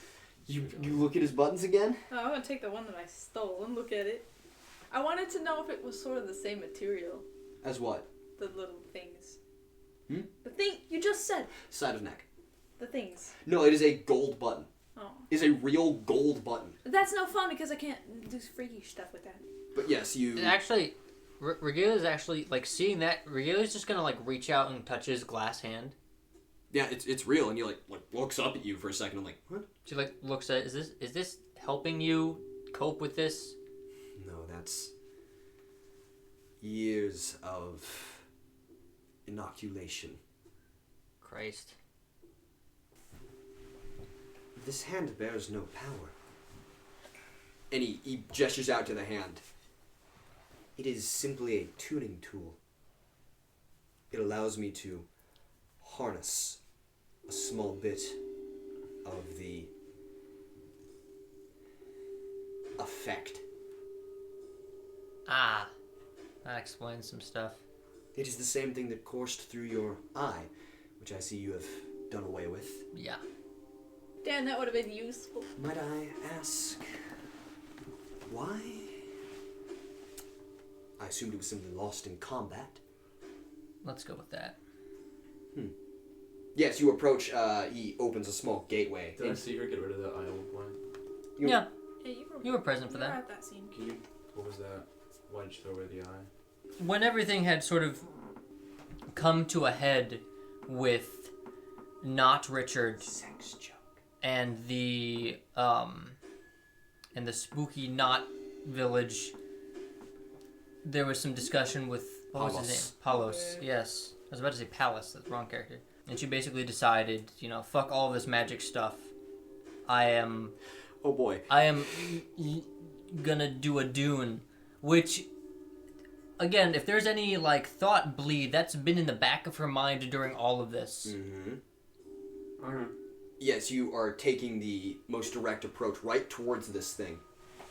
you look at his buttons again? Oh, I'm gonna take the one that I stole and look at it. I wanted to know if it was sort of the same material. As what? The little things. Hmm? The thing you just said. Side of neck. The things. No, it is a gold button. Oh. It's a real gold button. That's no fun because I can't do freaky stuff with that. But yes, you... Actually, Regalia's actually, like, seeing that, Regalia's just gonna, like, reach out and touch his glass hand. Yeah, it's real, and he like looks up at you for a second. I'm like, what? She, like, looks at, is this helping you cope with this? No, that's years of inoculation. Christ. This hand bears no power. And he gestures out to the hand. It is simply a tuning tool. It allows me to harness a small bit of the effect. Ah. That explains some stuff. It is the same thing that coursed through your eye, which I see you have done away with. Yeah. Damn, that would have been useful. Might I ask why? I assumed it was simply lost in combat. Let's go with that. Yes, you approach, he opens a small gateway. Did I see her get rid of the eye at one point? Yeah. Yeah, You were present for you were that. at that scene. Can you... What was that? Why did you throw away the eye? When everything had sort of come to a head with not Richard Sex joke. and the spooky Knot village, there was some discussion with what was his name? Palos. Yes, I was about to say Palace. That's the wrong character. And she basically decided, fuck all this magic stuff. Oh boy. I am gonna do a dune, which, again, if there's any thought bleed, that's been in the back of her mind during all of this. Mm-hmm. Alright. Yes, you are taking the most direct approach right towards this thing.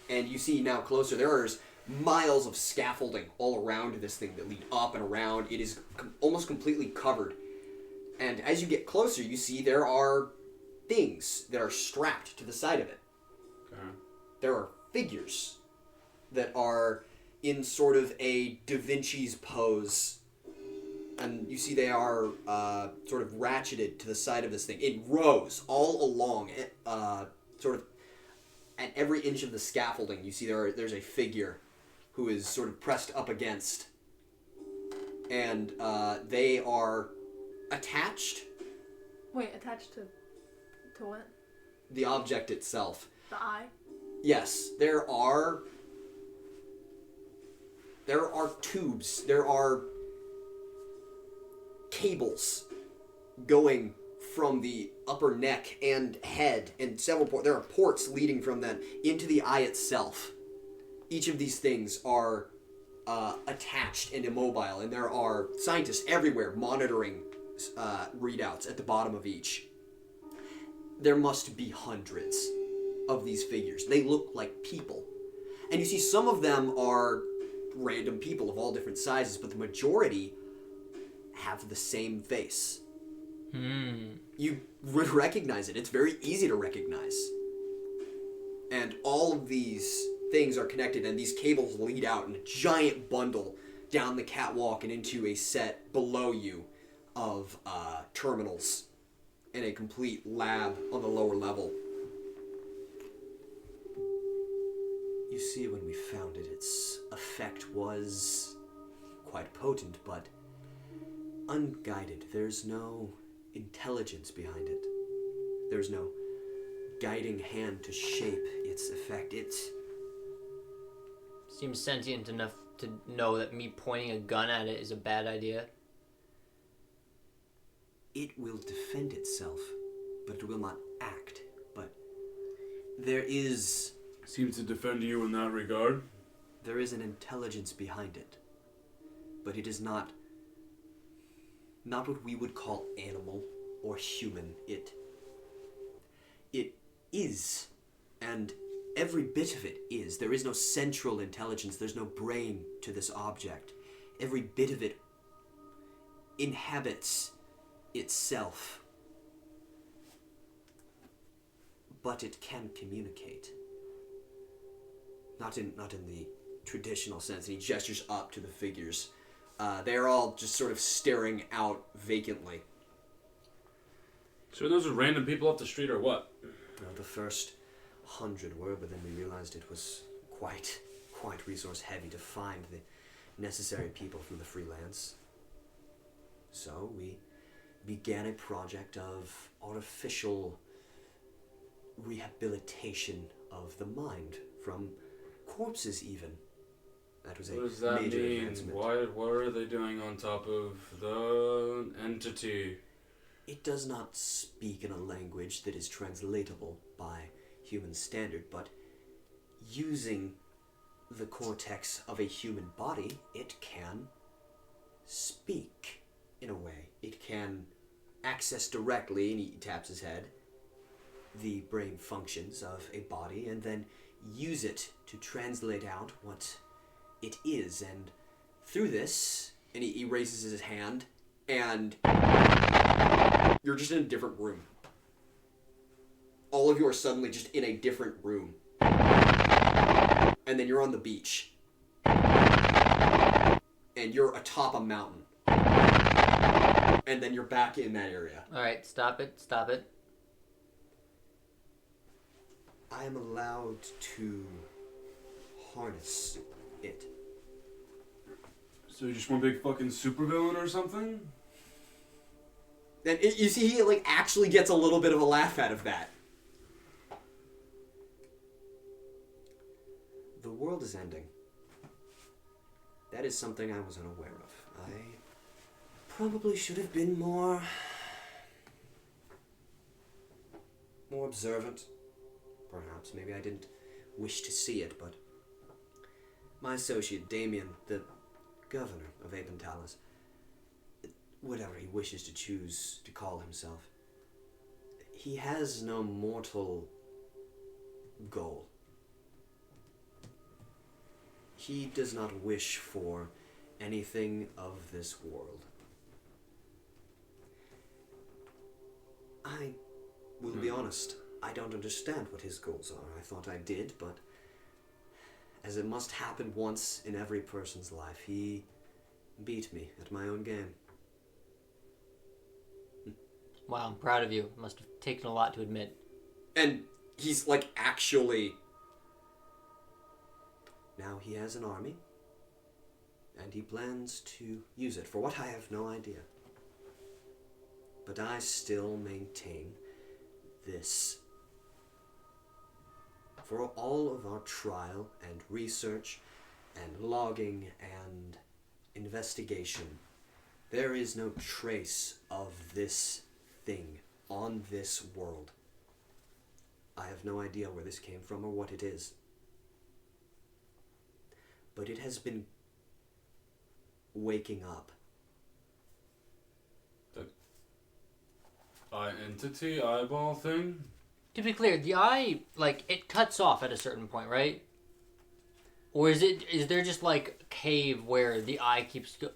And you see now closer, there's miles of scaffolding all around this thing that lead up and around. It is almost completely covered. And as you get closer, you see there are things that are strapped to the side of it. Okay. There are figures that are in sort of a Da Vinci's pose. And you see they are sort of ratcheted to the side of this thing in rows all along, sort of at every inch of the scaffolding. You see there's a figure who is sort of pressed up against, and they are attached. Wait, attached to what? The object itself. The eye? Yes, there are There are tubes. There are cables going from the upper neck and head and several ports. There are ports leading from them into the eye itself. Each of these things are attached and immobile, and there are scientists everywhere monitoring readouts at the bottom of each. There must be hundreds of these figures. They look like people. And you see some of them are random people of all different sizes, but the majority have the same face. You would recognize it. It's very easy to recognize. And all of these things are connected, and these cables lead out in a giant bundle down the catwalk and into a set below you of terminals and a complete lab on the lower level. You see, when we found it, its effect was quite potent, but unguided. There's no intelligence behind it. There's no guiding hand to shape its effect. It seems sentient enough to know that me pointing a gun at it is a bad idea. It will defend itself, but it will not act. But there is... Seems to defend you in that regard. There is an intelligence behind it. But it is not what we would call animal or human. It is, and every bit of it is. There is no central intelligence. There's no brain to this object. Every bit of it inhabits itself. But it can communicate. Not in the traditional sense. And he gestures up to the figures. They're all just sort of staring out vacantly. So those are random people off the street or what? Well, the first 100 were, but then we realized it was quite resource heavy to find the necessary people from the freelance. So we began a project of artificial rehabilitation of the mind from corpses even. That was What does a that major mean? advancement. What are they doing on top of the entity? It does not speak in a language that is translatable by human standard, but using the cortex of a human body, it can speak in a way. It can access directly, and he taps his head, the brain functions of a body, and then use it to translate out what it is. And through this, and he raises his hand, and you're just in a different room. All of you are suddenly just in a different room. And then you're on the beach. And you're atop a mountain. And then you're back in that area. Alright, stop it. I am allowed to harness it. So you just one big fucking supervillain or something? And you see, he actually gets a little bit of a laugh out of that. The world is ending. That is something I was unaware of. I probably should have been more observant. Perhaps. Maybe I didn't wish to see it, but my associate, Damien, the governor of Apentalis, whatever he wishes to choose to call himself, he has no mortal goal. He does not wish for anything of this world. I will be honest, I don't understand what his goals are. I thought I did, but as it must happen once in every person's life, he beat me at my own game. Wow, I'm proud of you. It must have taken a lot to admit. And he's actually... Now he has an army, and he plans to use it, for what I have no idea. But I still maintain this. For all of our trial and research and logging and investigation, there is no trace of this thing on this world. I have no idea where this came from or what it is. But it has been waking up. The eye entity eyeball thing? To be clear, the eye, like, it cuts off at a certain point, right? Or is there just, like, a cave where the eye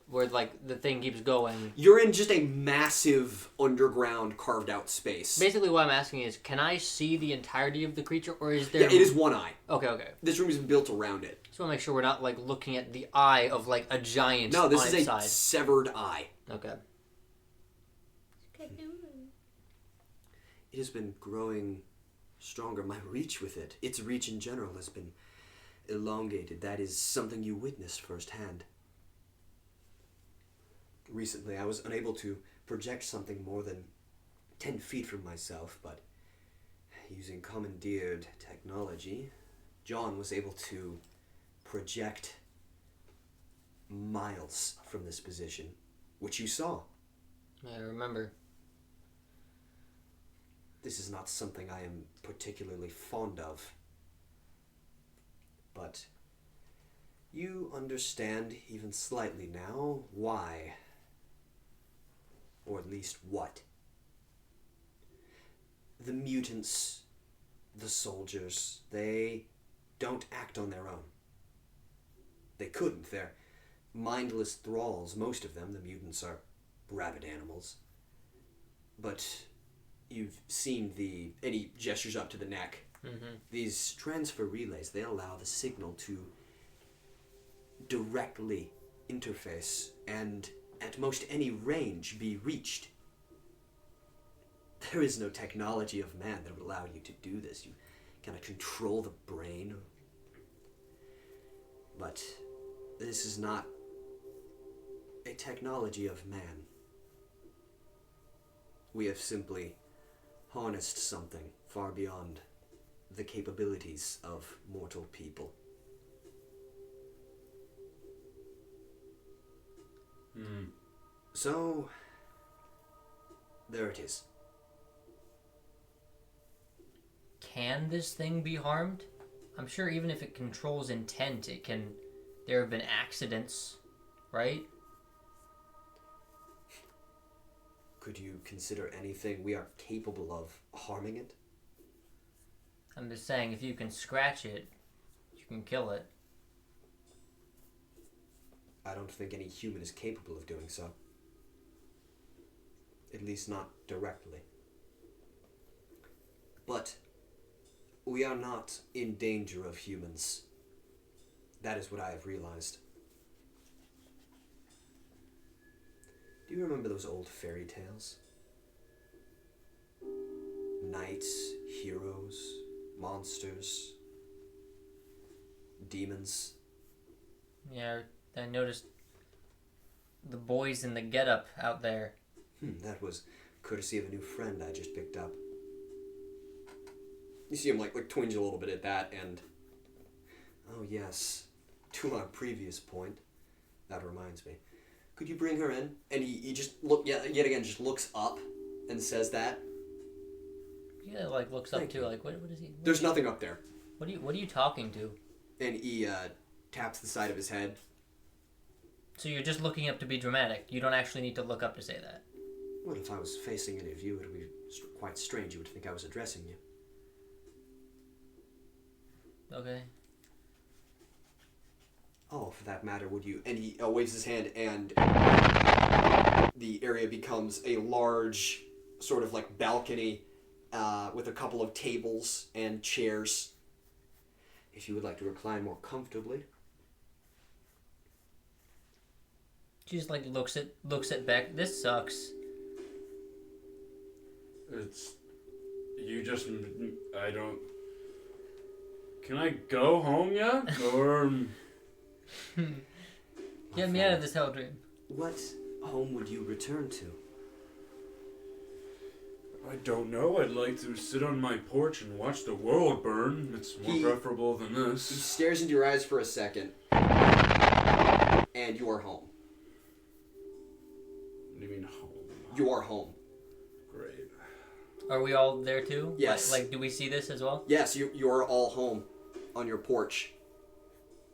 where, like, the thing keeps going? You're in just a massive underground carved out space. Basically what I'm asking is, can I see the entirety of the creature, or is there... Yeah, it is one eye. Okay. This room is built around it. Just want to make sure we're not, like, looking at the eye of, like, a giant No, this is a side. severed eye. Okay. It has been growing stronger. My reach with it, its reach in general, has been elongated. That is something you witnessed firsthand. Recently, I was unable to project something more than 10 feet from myself, but using commandeered technology, John was able to project miles from this position, which you saw. I remember. This is not something I am particularly fond of. But you understand even slightly now why. Or at least what. The mutants, the soldiers, they don't act on their own. They couldn't. They're mindless thralls, most of them. The mutants are rabid animals. But you've seen and he gestures up to the neck. Mm-hmm. These transfer relays, they allow the signal to directly interface and at most any range be reached. There is no technology of man that would allow you to do this. You kind of control the brain. But this is not a technology of man. We have simply harnessed something far beyond the capabilities of mortal people. So, there it is. Can this thing be harmed? I'm sure even if it controls intent, there have been accidents, right? Could you consider anything we are capable of harming it? I'm just saying, if you can scratch it, you can kill it. I don't think any human is capable of doing so. At least not directly. But we are not in danger of humans. That is what I have realized. Do you remember those old fairy tales? Knights, heroes, monsters, demons. Yeah, I noticed the boys in the getup out there. That was courtesy of a new friend I just picked up. You see him like twinge a little bit at that, and oh yes, to our previous point, that reminds me. Could you bring her in? And he just yet again just looks up and says that. Yeah, like looks up Thank too. you. Like what is he? There's nothing up there. What are you talking to? And he taps the side of his head. So you're just looking up to be dramatic. You don't actually need to look up to say that. Well, if I was facing any of you, it would be quite strange. You would think I was addressing you. Okay. Oh, for that matter, would you? And he waves his hand, and the area becomes a large sort of like balcony with a couple of tables and chairs. If you would like to recline more comfortably. She just like looks at Beck. This sucks. I don't... Can I go home yet? Or... Get me out of this hell dream. What home would you return to? I don't know. I'd like to sit on my porch and watch the world burn. It's more preferable than He this. stares into your eyes for a second, and and you are home. What do you mean home? You are home. Great. Are we all there too? Yes. Like, do we see this as well? Yes, you are all home on your porch.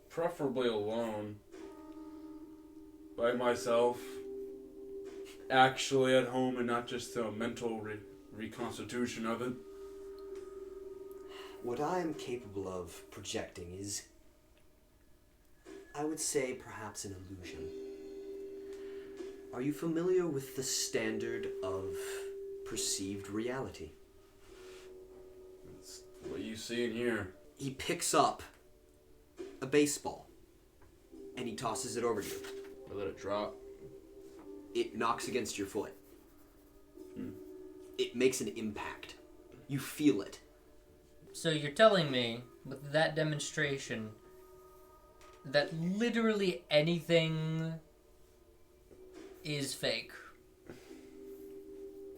Preferably alone. By myself. Actually at home and not just a mental reconstitution of it. What I am capable of projecting is, I would say, perhaps an illusion. Are you familiar with the standard of perceived reality? That's what you see in here. He picks up a baseball and he tosses it over to you. I let it drop. It knocks against your foot. It makes an impact. You feel it. So you're telling me, with that demonstration, that literally anything is fake?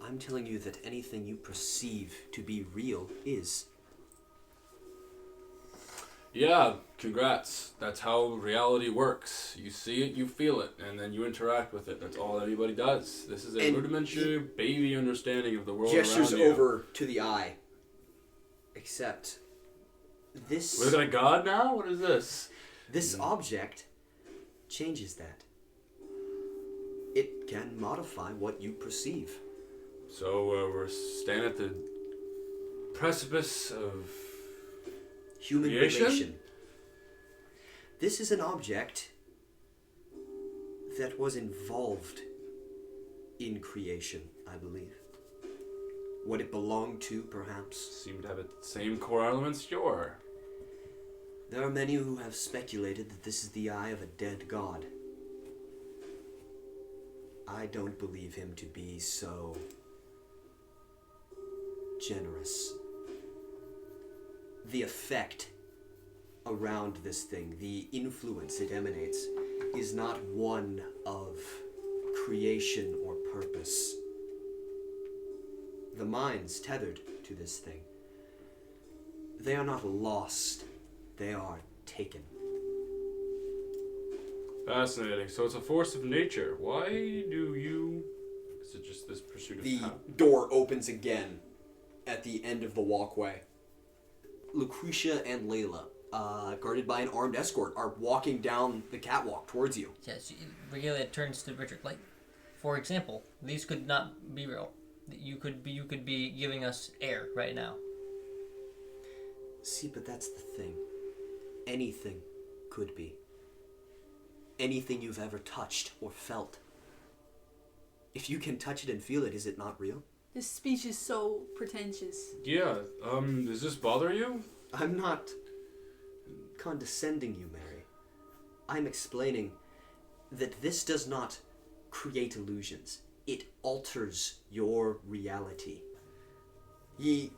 I'm telling you that anything you perceive to be real is. Yeah, congrats. That's how reality works. You see it, you feel it, and then you interact with it. That's all anybody does. This is a And rudimentary baby understanding of the world Gestures around you. over to the eye. Except, this... We're looking at God now? What is this? This object changes that. It can modify what you perceive. So we're standing at the precipice of Human creation? relation. This is an object that was involved in creation, I believe. What it belonged to, perhaps. Seem to have the same core elements you're. There are many who have speculated that this is the eye of a dead god. I don't believe him to be so generous. The effect around this thing, the influence it emanates, is not one of creation or purpose. The minds tethered to this thing, they are not lost, they are taken. Fascinating. So it's a force of nature. Why do you... Is it just this pursuit of The power? door opens again at the end of the walkway. Lucretia and Layla, guarded by an armed escort, are walking down the catwalk towards you. Yes, Regalia turns to Richard. Like, for example, these could not be real. You could be giving us air right now. See, but that's the thing. Anything could be. Anything you've ever touched or felt. If you can touch it and feel it, is it not real? This speech is so pretentious. Yeah, does this bother you? I'm not condescending you, Mary. I'm explaining that this does not create illusions. It alters your reality. He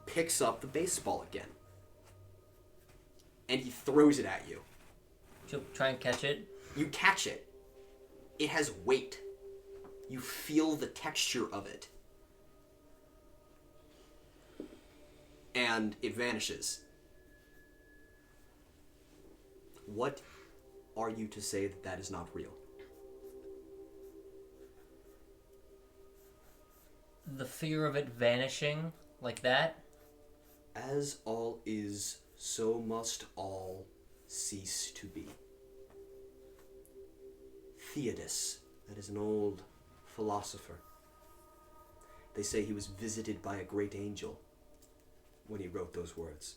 picks up the baseball again. And he throws it at you. She'll try and catch it. You catch it. It has weight. You feel the texture of it. And it vanishes. What are you to say that that is not real? The fear of it vanishing like that? As all is, so must all cease to be. Theodus, that is an old philosopher. They say he was visited by a great angel when he wrote those words.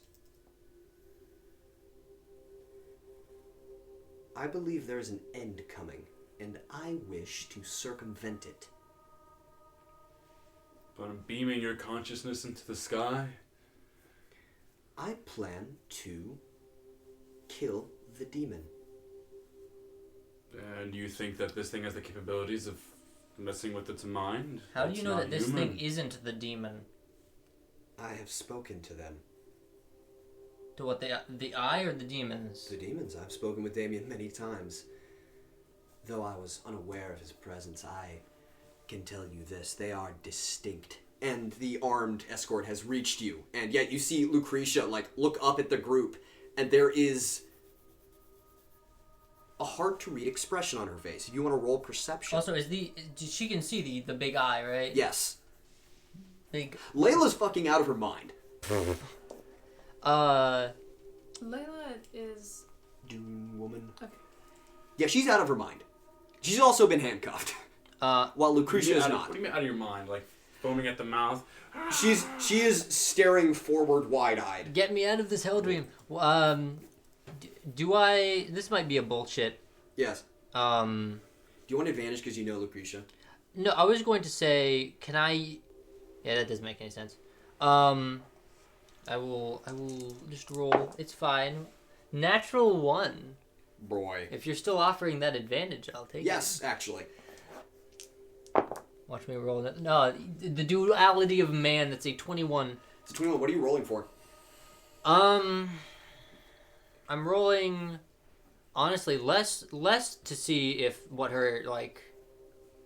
I believe there is an end coming, and I wish to circumvent it. But I'm beaming your consciousness into the sky? I plan to kill the demon. And you think that this thing has the capabilities of messing with its mind? How do It's you know not that this human. thing isn't the demon? I have spoken to them. To what, the eye or the demons? The demons, I've spoken with Damien many times. Though I was unaware of his presence, I can tell you this, they are distinct. And the armed escort has reached you, and yet you see Lucretia, look up at the group, and there is a hard-to-read expression on her face. If you want to roll perception. Also, she can see the big eye, right? Yes. Big. Layla's fucking out of her mind. Layla is... Dune woman. Okay. Yeah, she's out of her mind. She's also been handcuffed. While Lucretia is not. What do you mean out of your mind? Like foaming at the mouth? She is staring forward wide-eyed. Get me out of this hell dream. Do I... This might be a bullshit. Yes. Do you want advantage because you know Lucretia? No, I was going to say, can I... Yeah, that doesn't make any sense. I will just roll. It's fine. Natural 1. Boy. If you're still offering that advantage, I'll take it. Yes, actually. Watch me roll that. No, the duality of man, that's a 21. It's a 21. What are you rolling for? I'm rolling, honestly, less to see if what her, like,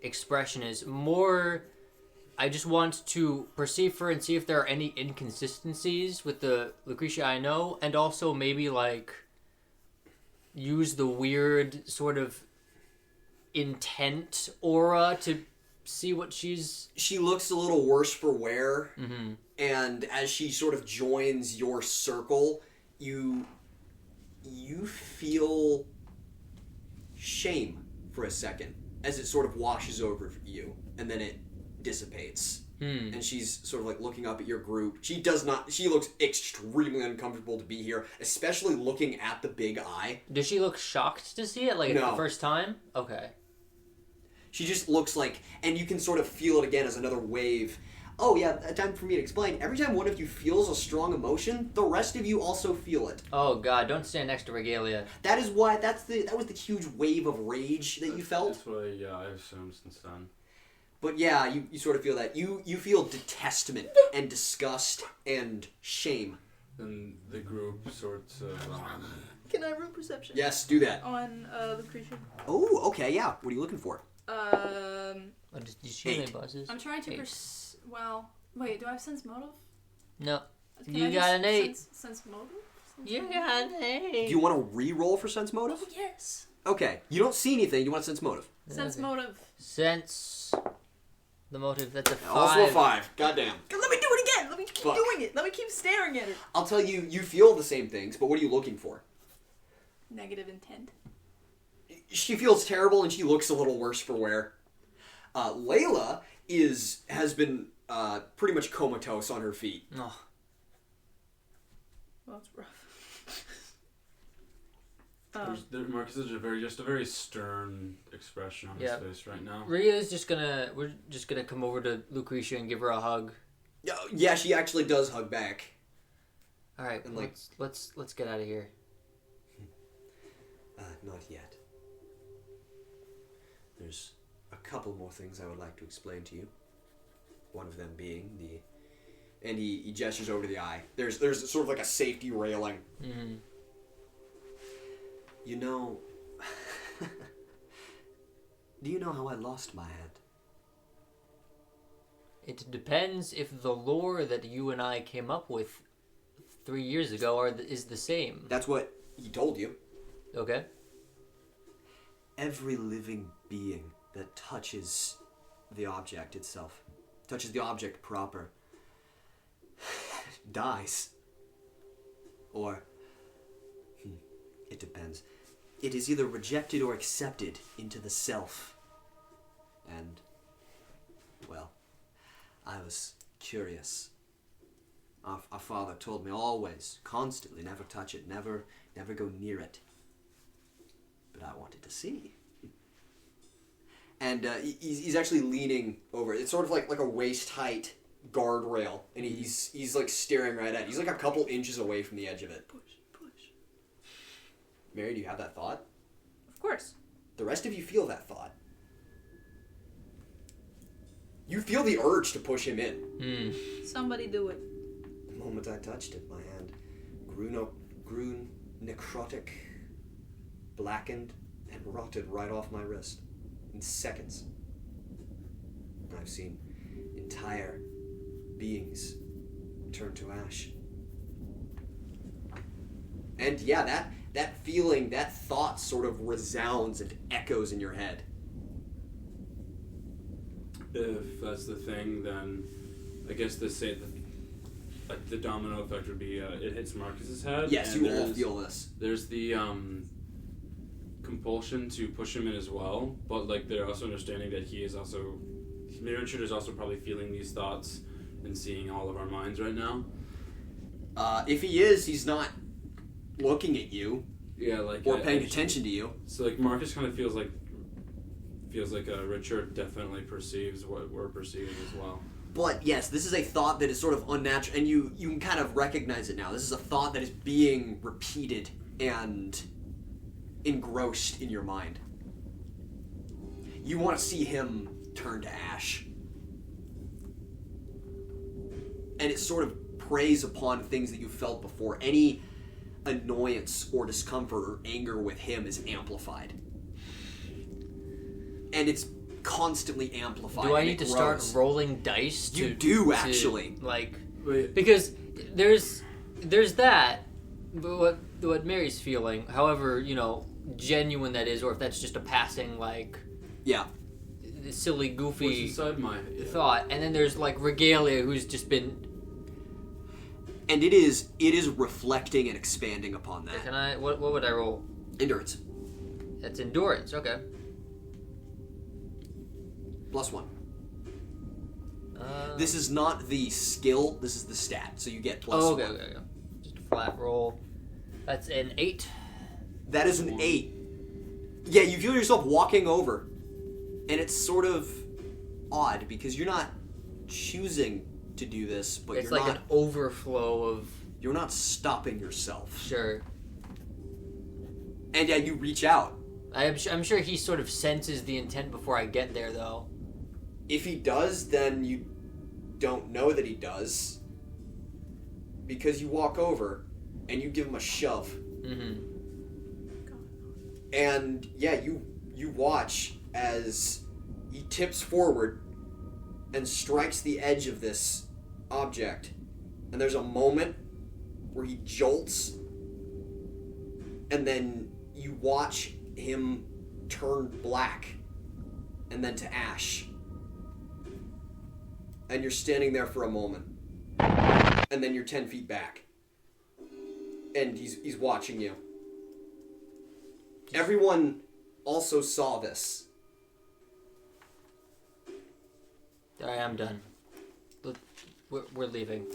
expression is. More, I just want to perceive her and see if there are any inconsistencies with the Lucretia I know, and also maybe, like, use the weird sort of intent aura to see what she's... She looks a little worse for wear, Mm-hmm. and as she sort of joins your circle, you feel shame for a second as it sort of washes over you, and then it dissipates. And she's sort of like looking up at your group. She looks extremely uncomfortable to be here, especially looking at the big eye. Does she look shocked to see it, like, it's No. the first time? Okay. She just looks like, and you can sort of feel it again as another wave. Oh yeah, time for me to explain. Every time one of you feels a strong emotion, the rest of you also feel it. Oh god, don't stand next to Regalia. That is why that was the huge wave of rage that you felt. That's what I assumed since then. But yeah, you sort of feel that. You feel detestment and disgust and shame. Then the group sorts of... Can I roll perception? Yes, do that. On Lucretia. Oh, okay, yeah. What are you looking for? Oh, did she have any 8. bosses? I'm trying to well, wait, do I have sense motive? No. Can You I got just an 8. Sense motive? You got an 8. Do you want to re-roll for sense motive? Oh, yes. Okay, you don't see anything. You want sense motive. Sense Okay. motive. Sense the motive. That's a 5. Also a 5. Goddamn. Let me do it again. Let me keep Fuck. doing it. Let me keep staring at it. I'll tell you, you feel the same things, but what are you looking for? Negative intent. She feels terrible and she looks a little worse for wear. Layla has been pretty much comatose on her feet. Oh. Well, it's rough. Marcus is just a very stern expression on his face right now. We're just gonna come over to Lucretia and give her a hug. Yeah, she actually does hug back. All right, And, let's get out of here. Not yet. There's a couple more things I would like to explain to you. One of them being and he gestures over to the eye. There's sort of like a safety railing. Mm-hmm. You know, do you know how I lost my hand? It depends if the lore that you and I came up with 3 years ago is the same. That's what he told you. Okay. Every living being that touches the object itself, touches the object proper, dies. Or, it depends. It is either rejected or accepted into the self. And, well, I was curious. Our father told me always, constantly, never touch it, never go near it. But I wanted to see. And he's actually leaning over. It's sort of like a waist-height guardrail, and he's like staring right at it. He's like a couple inches away from the edge of it. Push. Mary, do you have that thought? Of course. The rest of you feel that thought. You feel the urge to push him in. Somebody do it. The moment I touched it, my hand grew necrotic, blackened, and rotted right off my wrist. In seconds. I've seen entire beings turn to ash. And yeah, that feeling, that thought sort of resounds and echoes in your head. If that's the thing, then I guess the domino effect would be it hits Marcus's head. Yes, and you all feel this. There's the compulsion to push him in as well, but like they're also understanding that Richard is also probably feeling these thoughts and seeing all of our minds right now. If he is, he's not looking at you. Yeah, like or paying attention to you. So like Marcus kind of feels like Richard definitely perceives what we're perceiving as well. But yes, this is a thought that is sort of unnatural, and you can kind of recognize it now. This is a thought that is being repeated and engrossed in your mind. You want to see him turn to ash. And it sort of preys upon things that you felt before. Any annoyance or discomfort or anger with him is amplified. And it's constantly amplified. Do I need to grows. start rolling dice? You do, actually. Because there's that, but what Mary's feeling, however, genuine that is, or if that's just a passing, silly, goofy What's inside my thought. And then there's, Regalia, who's just been... And it is reflecting and expanding upon that. Can I... What would I roll? Endurance. That's endurance, okay. +1. This is not the skill, this is the stat, so you get +1. Okay. Just a flat roll. That's an 8. That is an 8. Yeah, you feel yourself walking over, and it's sort of odd, because you're not choosing to do this, but it's you're like not... an overflow of... You're not stopping yourself. Sure. And yeah, you reach out. I'm sure he sort of senses the intent before I get there, though. If he does, then you don't know that he does, because you walk over and you give him a shove. Mm-hmm. And yeah, you watch as he tips forward and strikes the edge of this object, and there's a moment where he jolts, and then you watch him turn black and then to ash. And you're standing there for a moment. And then you're 10 feet back. And he's watching you. Everyone also saw this. Alright, I'm done. We're leaving.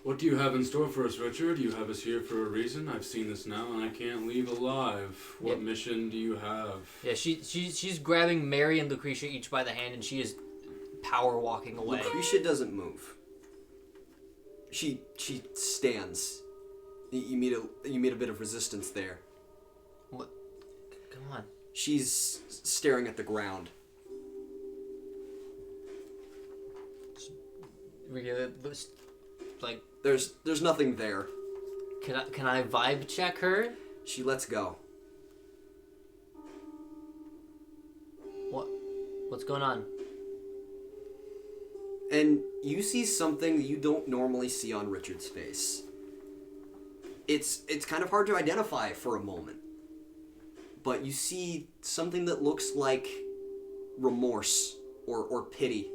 What do you have in store for us, Richard? You have us here for a reason. I've seen this now, and I can't leave alive. What mission do you have? Yeah, she's grabbing Mary and Lucretia each by the hand, and she is power walking away. Lucretia doesn't move. She stands. You meet a bit of resistance there. What? Come on. She's staring at the ground. There's nothing there. Can I vibe check her? She lets go. What's going on? And you see something that you don't normally see on Richard's face. It's kind of hard to identify for a moment. But you see something that looks like remorse or pity.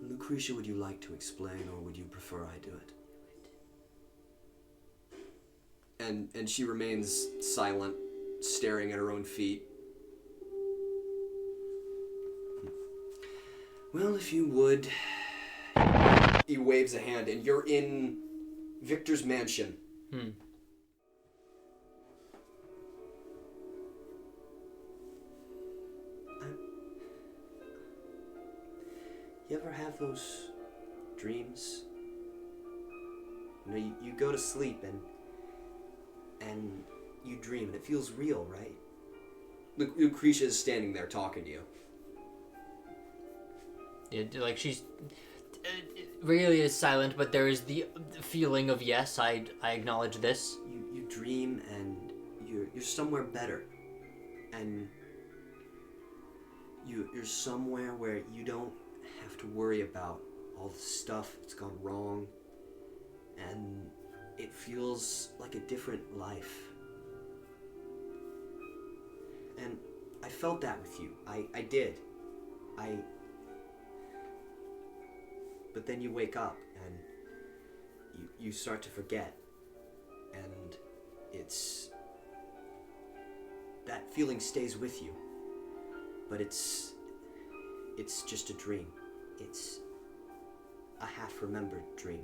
Lucretia, would you like to explain, or would you prefer I do it? And she remains silent, staring at her own feet. Well, if you would... He waves a hand, and you're in Victor's mansion. You ever have those dreams? You go to sleep and you dream, and it feels real, right? Lucretia is standing there talking to you. Yeah, she's really is silent, but there is the feeling of yes, I acknowledge this. You dream, and you're somewhere better, and you're somewhere where you don't have to worry about all the stuff that's gone wrong, and it feels like a different life. And I felt that with you. I did. But then you wake up and you start to forget. And that feeling stays with you. But it's just a dream. It's a half-remembered dream.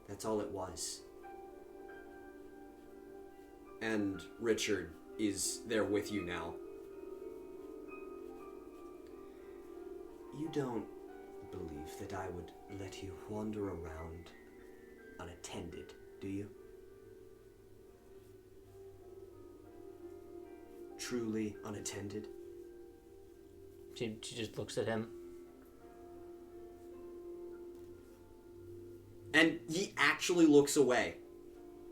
That's all it was. And Richard is there with you now. You don't believe that I would let you wander around unattended, do you? Truly unattended? She just looks at him. And he actually looks away.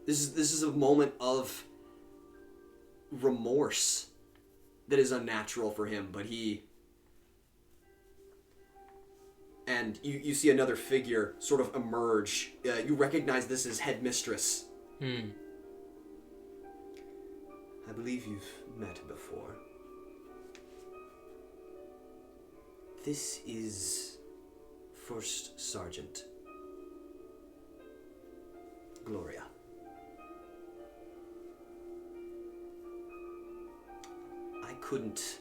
This is a moment of remorse that is unnatural for him, but he... And you see another figure sort of emerge. You recognize this as Headmistress. I believe you've met before. This is First Sergeant Gloria. I couldn't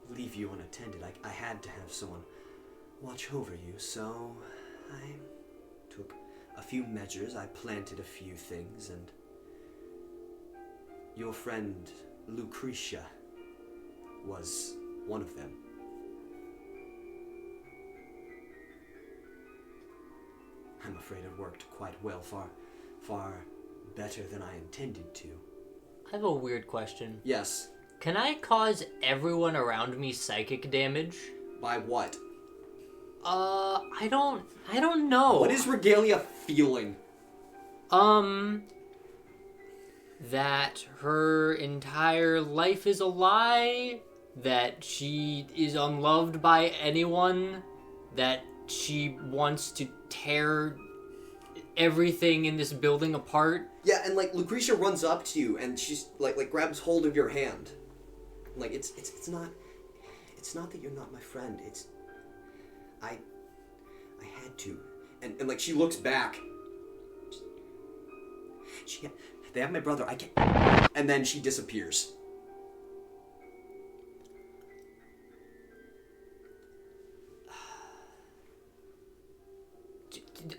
leave you unattended. I had to have someone watch over you, so I took a few measures. I planted a few things, and your friend Lucretia was one of them. I'm afraid it worked quite well, far better than I intended to. I have a weird question. Yes. Can I cause everyone around me psychic damage? By what? I don't know. What is Regalia feeling? That her entire life is a lie, that she is unloved by anyone, that she wants to tear everything in this building apart. Yeah, and like Lucretia runs up to you and she's like grabs hold of your hand. Like it's not that you're not my friend. It's I had to. And like she looks back. They have my brother. I can't. And then she disappears.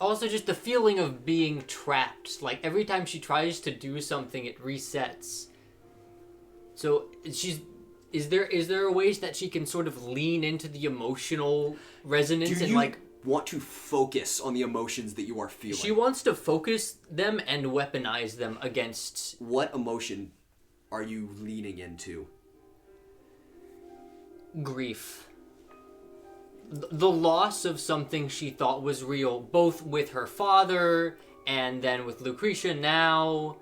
Also, just the feeling of being trapped. Like, every time she tries to do something, it resets. So, is there ways that she can sort of lean into the emotional resonance Do and, you like... want to focus on the emotions that you are feeling? She wants to focus them and weaponize them against... What emotion are you leaning into? Grief. The loss of something she thought was real, both with her father and then with Lucretia now,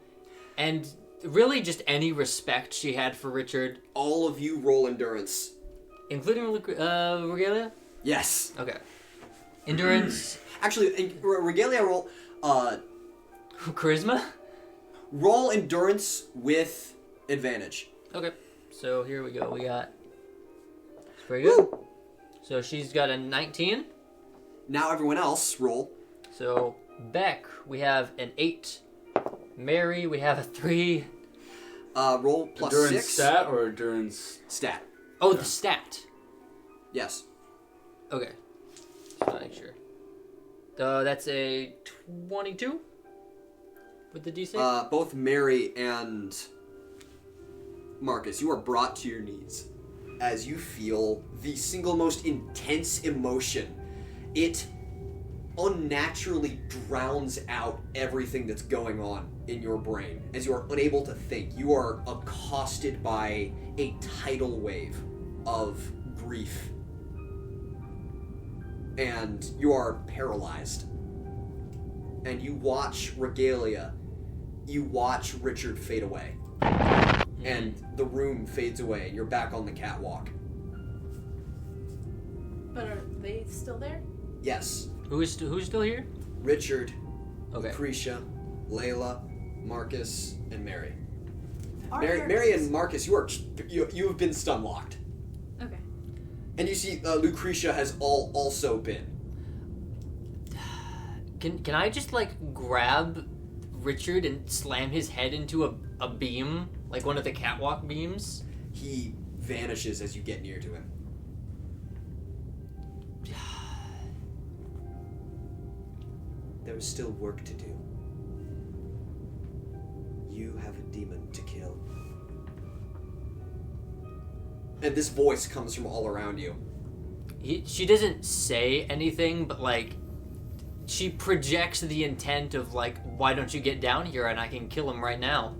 and really just any respect she had for Richard. All of you roll endurance. Including Regalia? Yes. Okay. Endurance. Actually, Regalia roll... Charisma? Roll endurance with advantage. Okay. So here we go. We got... It's pretty good. Woo! So she's got a 19. Now everyone else roll. So Beck, we have an 8. Mary, we have a 3. Roll plus endurance 6. stat or endurance... Stat. Oh, Yeah. the stat. Yes. Okay. Just want to make sure. That's a 22 with the D6. Both Mary and Marcus, you are brought to your knees as you feel the single most intense emotion. It unnaturally drowns out everything that's going on in your brain as you are unable to think. You are accosted by a tidal wave of grief. And you are paralyzed. And you watch Regalia. You watch Richard fade away. And the room fades away. You're back on the catwalk. But are they still there? Yes. Who's still here? Richard, Okay. Lucretia, Layla, Marcus, and Mary. Are Mary, there- Mary and Marcus, you have been stun locked, Okay. and you see Lucretia has also been. Can I just like grab Richard and slam his head into a beam, like one of the catwalk beams? He vanishes as you get near to him. There is still work to do. You have a demon to kill. And this voice comes from all around you. She doesn't say anything, but like she projects the intent of like, why don't you get down here and I can kill him right now.